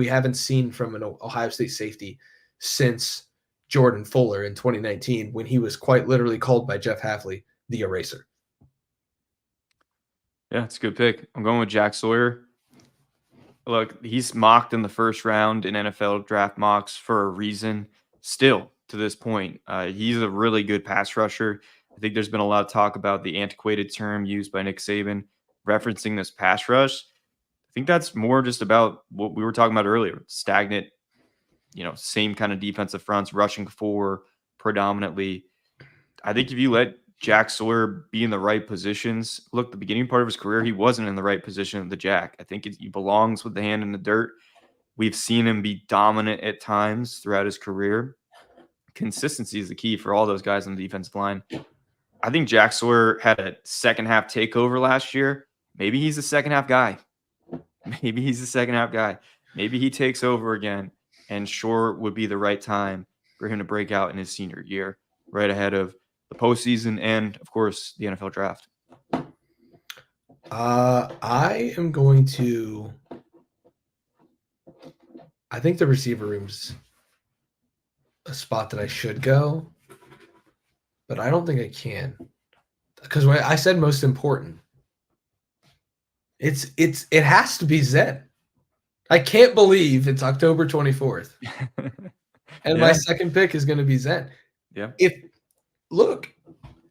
haven't seen from an Ohio State safety since Jordan Fuller in 2019, when he was quite literally called by Jeff Hafley the eraser. Yeah, it's a good pick. I'm going with Jack Sawyer. Look, he's mocked in the first round in NFL draft mocks for a reason. Still, to this point, he's a really good pass rusher. I think there's been a lot of talk about the antiquated term used by Nick Saban referencing this pass rush. I think that's more just about what we were talking about earlier, stagnant, same kind of defensive fronts, rushing 4 predominantly. I think if you let Jack Sawyer be in the right positions, look, the beginning part of his career, he wasn't in the right position of the Jack. I think he belongs with the hand in the dirt. We've seen him be dominant at times throughout his career. Consistency is the key for all those guys on the defensive line. I think Jack Sawyer had a second half takeover last year. Maybe he's the second half guy. Maybe he takes over again, and sure would be the right time for him to break out in his senior year, right ahead of the postseason and, of course, the NFL draft? I am going to. I think the receiver room's a spot that I should go, but I don't think I can because when I said most important, it has to be Zen. I can't believe it's October 24th, and my Yeah. second pick is going to be Zen. Yeah.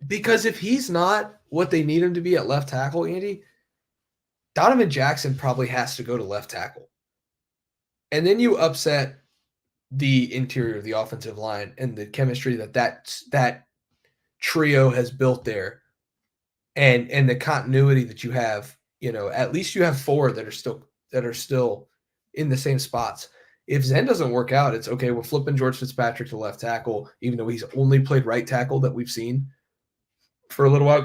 Because if he's not what they need him to be at left tackle, Andy, Donovan Jackson probably has to go to left tackle. And then you upset the interior of the offensive line and the chemistry that trio has built there, and the continuity that you have. At least you have four that are still in the same spots. If Zen doesn't work out, it's okay. We're flipping George Fitzpatrick to left tackle, even though he's only played right tackle that we've seen for a little while,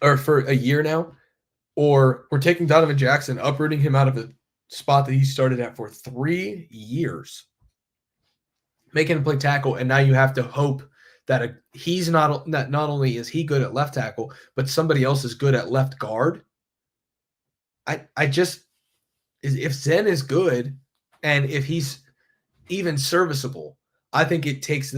or for a year now. Or we're taking Donovan Jackson, uprooting him out of a spot that he started at for 3 years, making him play tackle, and now you have to hope that he's not only is he good at left tackle, but somebody else is good at left guard. If Zen is good, and if he's even serviceable, I think it takes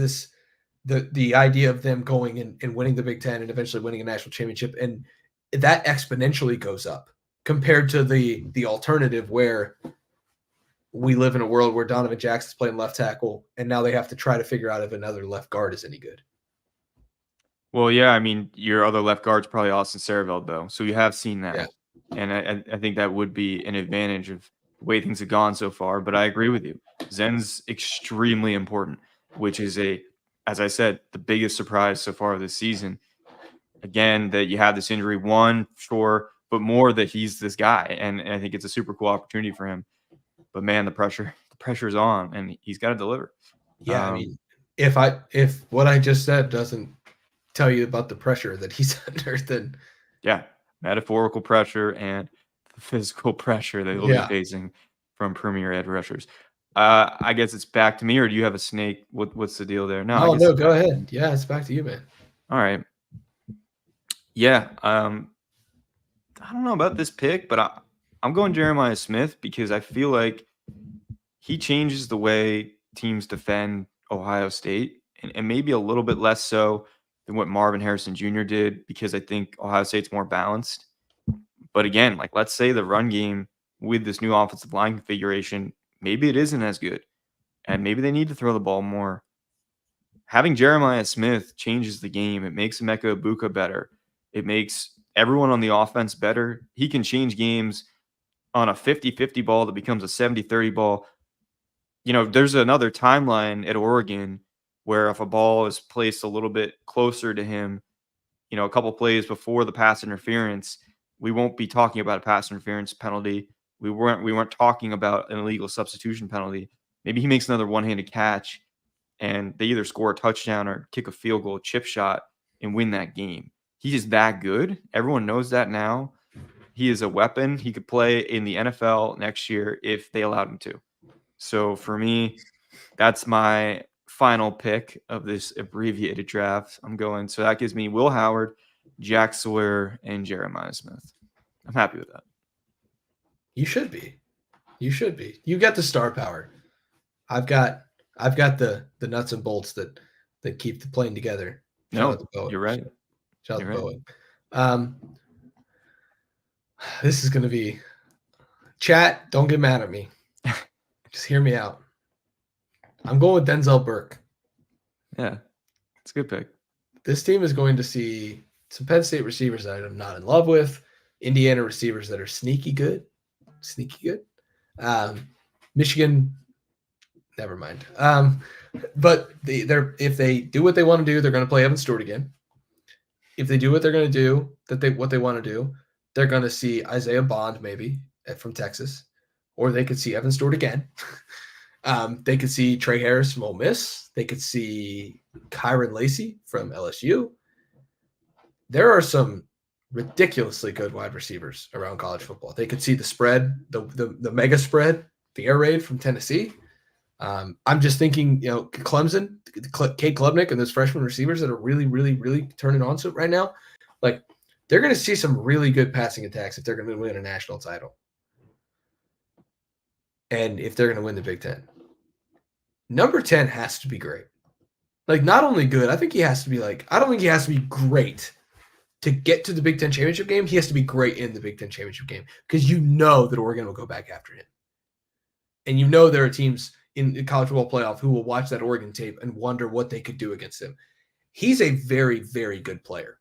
the idea of them going and winning the Big Ten and eventually winning a national championship, and that exponentially goes up compared to the alternative where we live in a world where Donovan Jackson's playing left tackle, and now they have to try to figure out if another left guard is any good. Well, yeah, I mean, your other left guard's probably Austin Sareveld, though. So you have seen that. Yeah. And I think that would be an advantage of the way things have gone so far. But I agree with you. Zen's extremely important, which is as I said, the biggest surprise so far this season. Again, that you have this injury, one, sure, but more that he's this guy. And I think it's a super cool opportunity for him. But man, the pressure's on, and he's got to deliver. Yeah, I mean, if what I just said doesn't tell you about the pressure that he's under, then yeah, metaphorical pressure and the physical pressure that he'll be facing from premier edge rushers. I guess it's back to me, or do you have a snake? What's the deal there? No, go ahead. Yeah, it's back to you, man. All right. Yeah, I don't know about this pick, but I'm going Jeremiah Smith because I feel like he changes the way teams defend Ohio State, and maybe a little bit less so than what Marvin Harrison Jr. did, because I think Ohio State's more balanced. But again, like, let's say the run game with this new offensive line configuration, maybe it isn't as good, and maybe they need to throw the ball more. Having Jeremiah Smith changes the game. It makes Emeka Egbuka better. It makes everyone on the offense better. He can change games on a 50-50 ball that becomes a 70-30 ball. There's another timeline at Oregon where if a ball is placed a little bit closer to him, a couple plays before the pass interference, we won't be talking about a pass interference penalty. We weren't talking about an illegal substitution penalty. Maybe he makes another one-handed catch and they either score a touchdown or kick a field goal, chip shot, and win that game. He is that good. Everyone knows that now. He is a weapon. He could play in the NFL next year if they allowed him to. So for me, that's my final pick of this abbreviated draft. So that gives me Will Howard, Jack Sawyer, and Jeremiah Smith. I'm happy with that. You should be. You got the star power. I've got the nuts and bolts that keep the plane together. No, you're right. Shout out to Boeing. This is going to be chat. Don't get mad at me. Just hear me out. I'm going with Denzel Burke. Yeah, it's a good pick. This team is going to see some Penn State receivers that I'm not in love with, Indiana receivers that are sneaky good. Michigan, never mind. But if they do what they want to do, they're going to play Evan Stewart again. If they do what they're going to do, what they want to do, they're going to see Isaiah Bond maybe from Texas, or they could see Evan Stewart again. They could see Trey Harris from Ole Miss. They could see Kyron Lacey from LSU. There are some ridiculously good wide receivers around college football. They could see the spread, the mega spread, the air raid from Tennessee. I'm just thinking, Clemson, Kate Klubnik, and those freshman receivers that are really, really, really turning on so right now, like they're going to see some really good passing attacks if they're going to win a national title, and if they're going to win the Big Ten. Number 10 has to be great. Like not only good, I think he has to be like. I don't think he has to be great to get to the Big Ten championship game. He has to be great in the Big Ten championship game because that Oregon will go back after him, and there are teams in the college football playoff who will watch that Oregon tape and wonder what they could do against him. He's a very, very good player.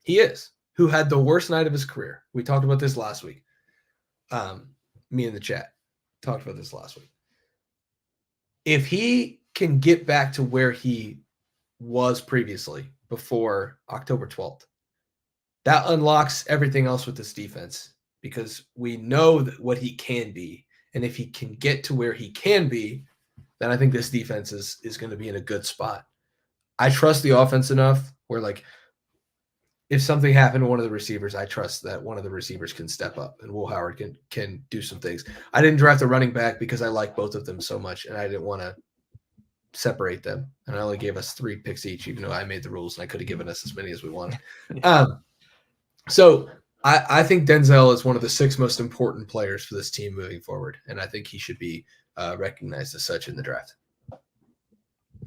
He is, who had the worst night of his career. We talked about this last week. Me in the chat talked about this last week. If he can get back to where he was previously before October 12th, that unlocks everything else with this defense because we know what he can be. And if he can get to where he can be, then I think this defense is going to be in a good spot. I trust the offense enough where, like, if something happened to one of the receivers, I trust that one of the receivers can step up and Will Howard can do some things. I didn't draft a running back because I like both of them so much, and I didn't want to separate them. And I only gave us 3 picks each, even though I made the rules and I could have given us as many as we wanted. So I think Denzel is one of the 6 most important players for this team moving forward, and I think he should be recognized as such in the draft.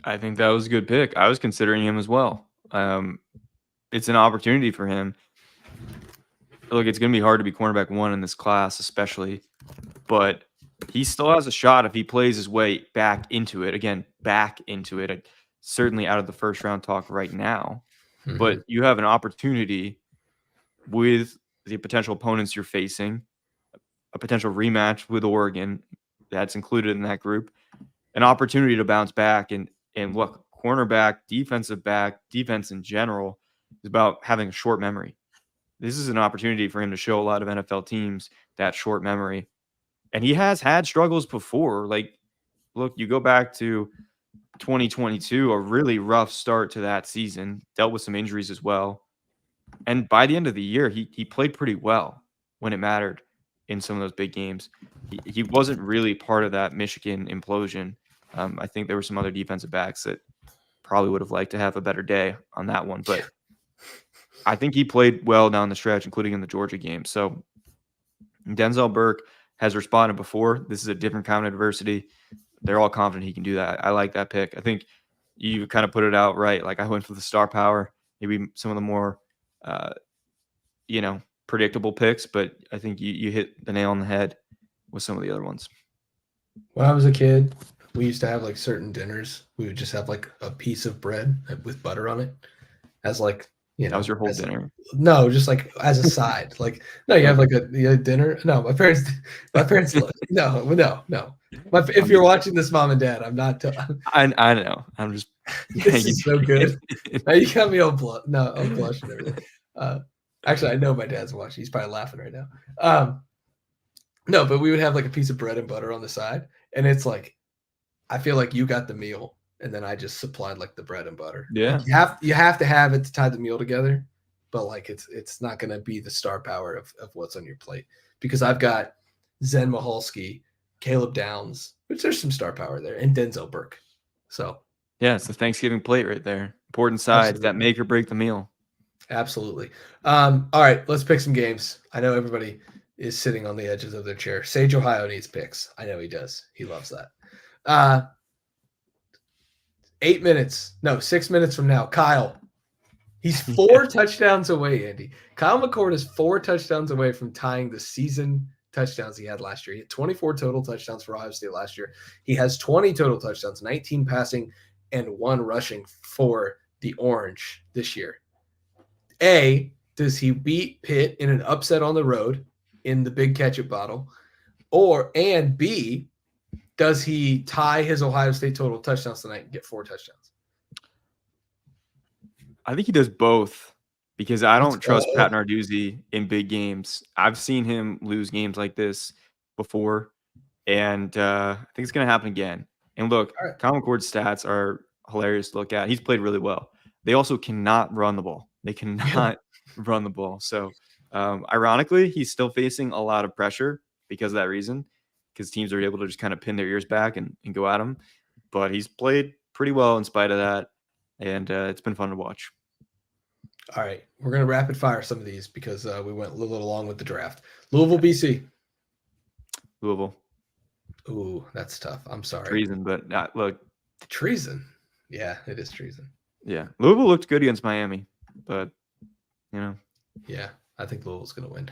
I think that was a good pick. I was considering him as well. It's an opportunity for him. Look, it's going to be hard to be cornerback 1 in this class, especially, but he still has a shot if he plays his way back into it. Again, back into it. Certainly out of the first round talk right now, but you have an opportunity with the potential opponents you're facing, a potential rematch with Oregon that's included in that group, an opportunity to bounce back. And look, cornerback, defensive back, defense in general is about having a short memory. This is an opportunity for him to show a lot of NFL teams that short memory. And he has had struggles before. Like, look, you go back to 2022, a really rough start to that season, dealt with some injuries as well. And by the end of the year, he played pretty well when it mattered in some of those big games. He wasn't really part of that Michigan implosion. I think there were some other defensive backs that probably would have liked to have a better day on that one. But I think he played well down the stretch, including in the Georgia game. So Denzel Burke has responded before. This is a different kind of adversity. They're all confident he can do that. I like that pick. I think you kind of put it out right. Like, I went for the star power, maybe some of the more predictable picks, but I think you hit the nail on the head with some of the other ones. When I was a kid, we used to have like certain dinners. We would just have like a piece of bread with butter on it as like, that was your whole dinner. No, just like as a side. Like, no, you have like a dinner. No, my parents, no. If you're watching this, mom and dad, I'm not. I know. I'm just. This is so good. Now you got me all blush. No, I'm blushing and everything. Actually, I know my dad's watching. He's probably laughing right now. No, but we would have like a piece of bread and butter on the side, and it's like, I feel like you got the meal, and then I just supplied like the bread and butter. Yeah, like you have to have it to tie the meal together, but like it's not going to be the star power of what's on your plate, because I've got Zen Michalski, Caleb Downs, which there's some star power there, and Denzel Burke. So yeah, it's the Thanksgiving plate right there. Important sides that make or break the meal. Absolutely. All right, let's pick some games. I know everybody is sitting on the edges of their chair. Sage Ohio needs picks. I know he does. He loves that. 6 minutes from now, Kyle. He's 4 touchdowns away, Andy. Kyle McCord is 4 touchdowns away from tying the season touchdowns he had last year. He had 24 total touchdowns for Ohio State last year. He has 20 total touchdowns, 19 passing, and 1 rushing for the Orange this year. A, does he beat Pitt in an upset on the road in the big ketchup bottle? And B, does he tie his Ohio State total touchdowns tonight and get 4 touchdowns? I think he does both, because I don't trust Pat Narduzzi in big games. I've seen him lose games like this before, and I think it's going to happen again. And look, right. Kyle McCord's stats are hilarious to look at. He's played really well. They also cannot run the ball. They cannot run the ball. So, ironically, he's still facing a lot of pressure because of that reason. because teams are able to just kind of pin their ears back and go at him. But he's played pretty well in spite of that, and it's been fun to watch. All right, we're going to rapid fire some of these because we went a little along with the draft. Louisville, BC. Louisville. Ooh, that's tough. I'm sorry. Treason, but look. Treason. Yeah, it is treason. Yeah, Louisville looked good against Miami, but Yeah, I think Louisville's going to win.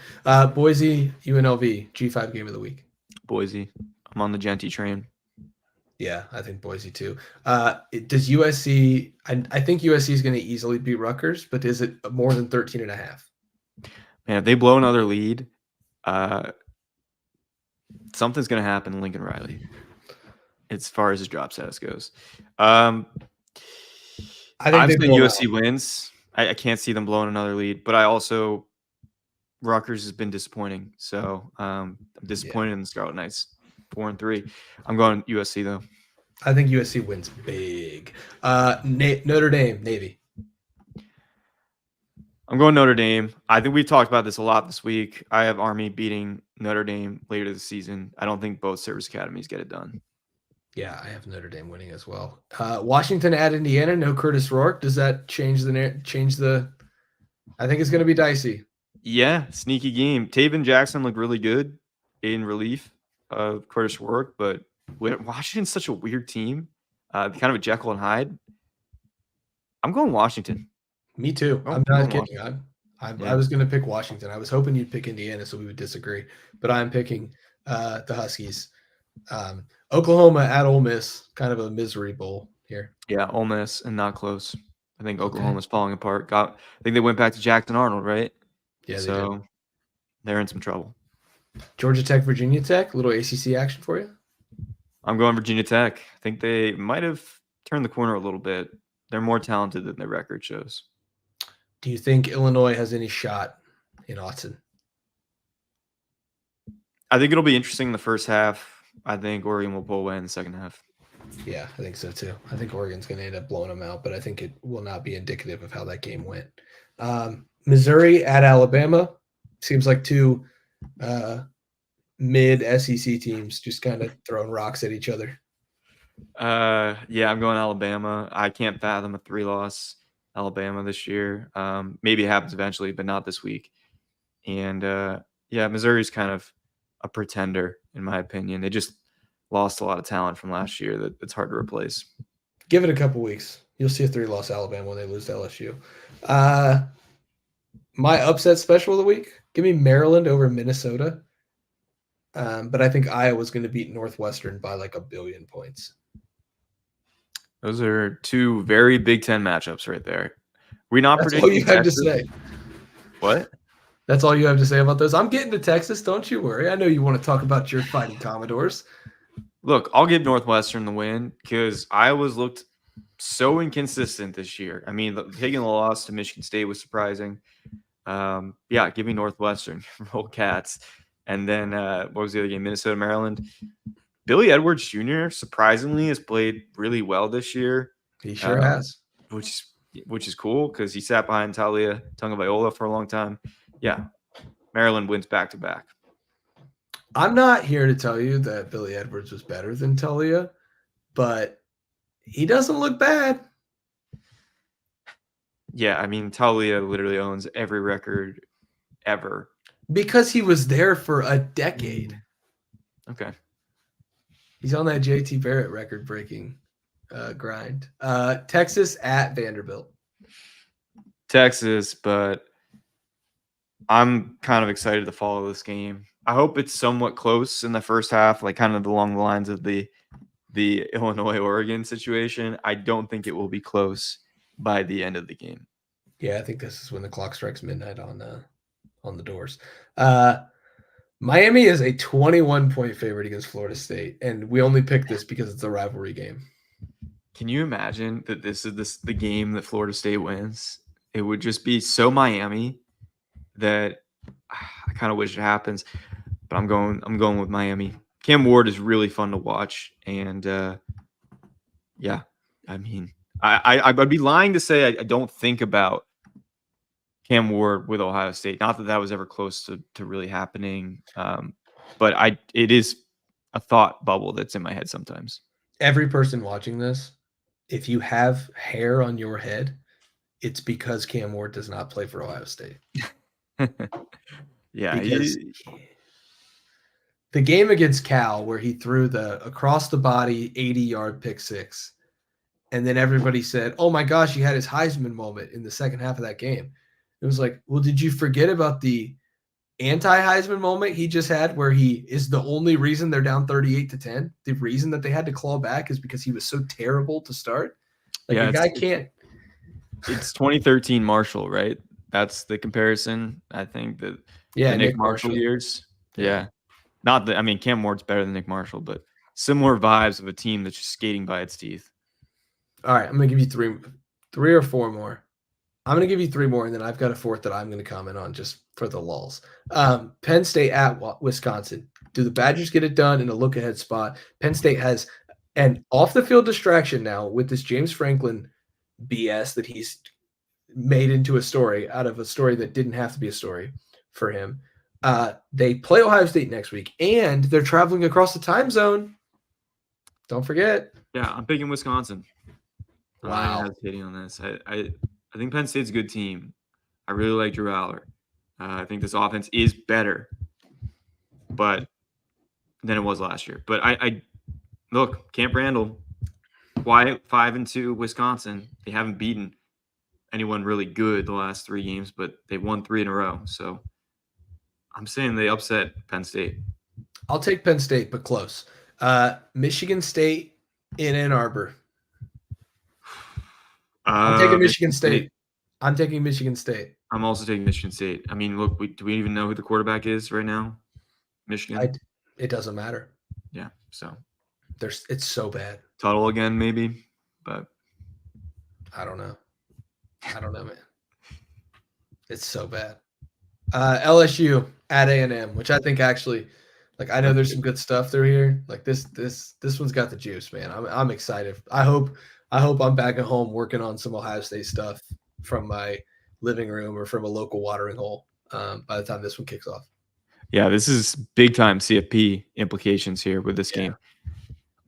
Boise, UNLV, G5 game of the week. Boise. I'm on the Genty train. Yeah, I think Boise too. Does USC? I think USC is going to easily beat Rutgers, but is it more than 13.5? Man, if they blow another lead, something's going to happen to Lincoln Riley as far as his job status goes. I think USC wins. I can't see them blowing another lead, but I also Rutgers has been disappointing, so I'm disappointed in the Scarlet Knights. 4-3. I'm going USC though. I think USC wins big. Notre Dame, Navy. I'm going Notre Dame. I think we've talked about this a lot this week. I have Army beating Notre Dame later this season. I don't think both service academies get it done. Yeah, I have Notre Dame winning as well. Washington at Indiana, no Curtis Rourke. Does that change the? I think it's going to be dicey. Yeah, sneaky game. Taven Jackson looked really good in relief of Curtis Rourke, but Washington's such a weird team, kind of a Jekyll and Hyde. I'm going Washington. Me too. I'm not kidding. I was going to pick Washington. I was hoping you'd pick Indiana so we would disagree, but I'm picking the Huskies. Oklahoma at Ole Miss, kind of a misery bowl here. Yeah, Ole Miss and not close. I think Oklahoma's falling apart. I think they went back to Jackson Arnold, right? Yeah, so they're in some trouble. Georgia Tech, Virginia Tech, a little ACC action for you. I'm going Virginia Tech. I think they might have turned the corner a little bit. They're more talented than their record shows. Do you think Illinois has any shot in Autzen? I think it'll be interesting in the first half. I think Oregon will pull away in the second half. Yeah, I think so too. I think Oregon's going to end up blowing them out, but I think it will not be indicative of how that game went. Missouri at Alabama. Seems like two mid-SEC teams just kind of throwing rocks at each other. Yeah, I'm going Alabama. I can't fathom a 3-loss Alabama this year. Maybe it happens eventually, but not this week. And Missouri's kind of a pretender, in my opinion. They just lost a lot of talent from last year that it's hard to replace. Give it a couple weeks. You'll see a 3-loss Alabama when they lose to LSU. My upset special of the week, give me Maryland over Minnesota. But I think Iowa's going to beat Northwestern by like 1 billion points. Those are two very Big Ten matchups right there. We're not That's predicting. All you have to say. What? That's all you have to say about those. I'm getting to Texas. Don't you worry. I know you want to talk about your Fighting Commodores. Look, I'll give Northwestern the win because Iowa's looked so inconsistent this year. I mean, taking the loss to Michigan State was surprising. Give me Northwestern. Roll Cats. And then what was the other game? Minnesota, Maryland. Billy Edwards Jr. surprisingly has played really well this year. He sure has. Which is cool because he sat behind Talia Tagovailoa for a long time. Yeah, Maryland wins back-to-back. I'm not here to tell you that Billy Edwards was better than Talia, but he doesn't look bad. Yeah, I mean, Talia literally owns every record ever. Because he was there for a decade. Okay. He's on that JT Barrett record-breaking grind. Texas at Vanderbilt. Texas, but I'm kind of excited to follow this game. I hope it's somewhat close in the first half, like kind of along the lines of the Illinois-Oregon situation. I don't think it will be close by the end of the game. Yeah, I think this is when the clock strikes midnight on the doors. Miami is a 21-point favorite against Florida State, and we only picked this because it's a rivalry game. Can you imagine that this is the game that Florida State wins? It would just be so Miami that I kind of wish it happens, but I'm going with Miami. Cam Ward is really fun to watch, and I mean, I'd be lying to say I don't think about Cam Ward with Ohio State. Not that was ever close to really happening, but it is a thought bubble that's in my head sometimes. Every person watching this, if you have hair on your head, it's because Cam Ward does not play for Ohio State. Yeah, Because the game against Cal where he threw the across the body 80-yard pick six, and then everybody said, oh my gosh, he had his Heisman moment in the second half of that game. It was like, well, did you forget about the anti-Heisman moment he just had where he is the only reason they're down 38-10? The reason that they had to claw back is because he was so terrible to start. Like, yeah, a guy can't. It's 2013 Marshall, right? That's the comparison. I think that Yeah, the Nick Marshall years. Yeah. Not that, I mean, Cam Ward's better than Nick Marshall, but similar vibes of a team that's just skating by its teeth. All right, I'm going to give you three or four more. I'm going to give you three more, and then I've got a fourth that I'm going to comment on just for the lulls. Penn State at Wisconsin. Do the Badgers get it done in a look-ahead spot? Penn State has an off-the-field distraction now with this James Franklin BS that he's made into a story out of a story that didn't have to be a story for him. They play Ohio State next week, and they're traveling across the time zone. Don't forget. Yeah, I'm picking Wisconsin. Wow. I'm not hesitating on this. I think Penn State's a good team. I really like Drew Aller. I think this offense is better, but than it was last year. But I look, Camp Randall, Wyatt 5-2 Wisconsin. They haven't beaten anyone really good the last 3 games, but they won 3 in a row. So I'm saying they upset Penn State. I'll take Penn State, but close. Michigan State in Ann Arbor. I'm taking Michigan State. I'm taking Michigan State. I'm also taking Michigan State. I mean, look, do we even know who the quarterback is right now? Michigan? It doesn't matter. Yeah, so. It's so bad. Tuttle again, maybe, but. I don't know, man. It's so bad. LSU at A&M, which I think actually, like, I know there's some good stuff through here. Like this one's got the juice, man. I'm excited. I hope I'm back at home working on some Ohio State stuff from my living room or from a local watering hole by the time this one kicks off. Yeah, this is big time CFP implications here with this game.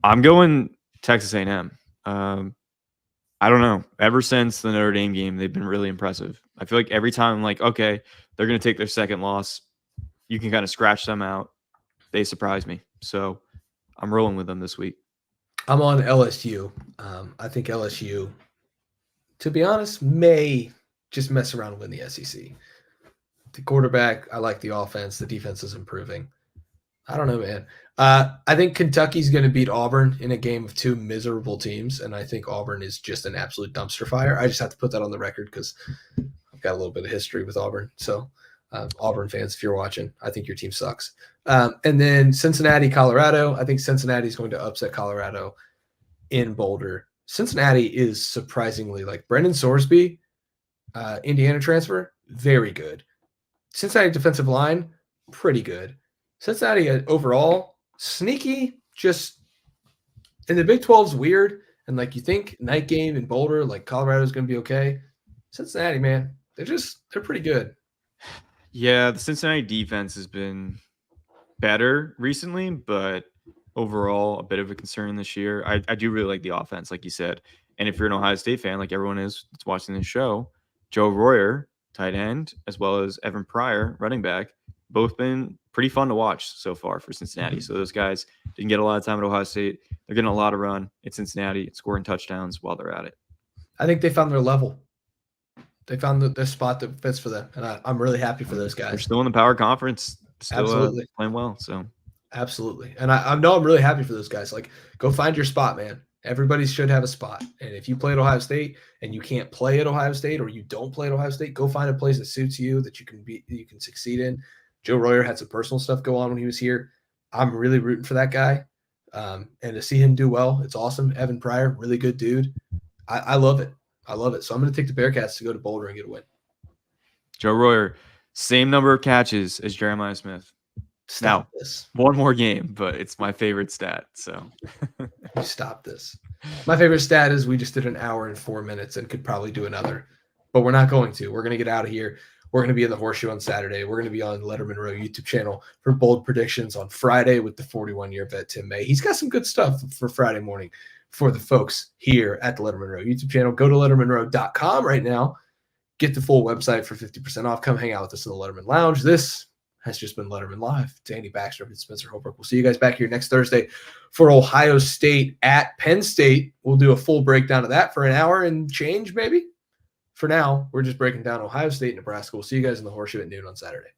I'm going Texas A&M. I don't know. Ever since the Notre Dame game, they've been really impressive. I feel like every time I'm like, okay, they're going to take their second loss, you can kind of scratch them out. They surprise me. So I'm rolling with them this week. I'm on LSU. I think LSU, to be honest, may just mess around and win the SEC. The quarterback, I like the offense. The defense is improving. I don't know, man. I think Kentucky's going to beat Auburn in a game of 2 miserable teams, and I think Auburn is just an absolute dumpster fire. I just have to put that on the record because I've got a little bit of history with Auburn. So, Auburn fans, if you're watching, I think your team sucks. And then Cincinnati, Colorado. I think Cincinnati is going to upset Colorado in Boulder. Cincinnati is surprisingly, like, Brendan Sorsby, Indiana transfer, very good. Cincinnati defensive line, pretty good. Cincinnati overall, sneaky, just – and the Big 12's weird. And, like, you think night game in Boulder, like, Colorado's going to be okay. Cincinnati, man, they're pretty good. Yeah, the Cincinnati defense has been better recently, but overall a bit of a concern this year. I do really like the offense, like you said. And if you're an Ohio State fan, like everyone is that's watching this show, Joe Royer, tight end, as well as Evan Pryor, running back, both been pretty fun to watch so far for Cincinnati. So those guys didn't get a lot of time at Ohio State. They're getting a lot of run at Cincinnati, scoring touchdowns while they're at it. I think they found their level. They found their spot that fits for them, and I'm really happy for those guys. They're still in the power conference, still playing well. So absolutely, and I know I'm really happy for those guys. Like, go find your spot, man. Everybody should have a spot, and if you play at Ohio State and you can't play at Ohio State, or you don't play at Ohio State, go find a place that suits you that you can succeed in. Joe Royer had some personal stuff go on when he was here. I'm really rooting for that guy, and to see him do well, it's awesome. Evan Pryor, really good dude. I love it. I love it. So I'm going to take the Bearcats to go to Boulder and get a win. Joe Royer, same number of catches as Jeremiah Smith. Stop this. One more game, but it's my favorite stat. So stop this. My favorite stat is we just did 1 hour and 4 minutes and could probably do another, but we're not going to. We're going to get out of here. We're going to be in the Horseshoe on Saturday. We're going to be on Lettermen Row YouTube channel for bold predictions on Friday with the 41-year vet Tim May. He's got some good stuff for Friday morning for the folks here at the Lettermen Row YouTube channel. Go to lettermenrow.com right now. Get the full website for 50% off. Come hang out with us in the Letterman Lounge. This has just been Letterman Live. It's Andy Backstrom and Spencer Holbrook. We'll see you guys back here next Thursday for Ohio State at Penn State. We'll do a full breakdown of that for an hour and change, maybe. For now, we're just breaking down Ohio State, Nebraska. We'll see you guys in the Horseshoe at noon on Saturday.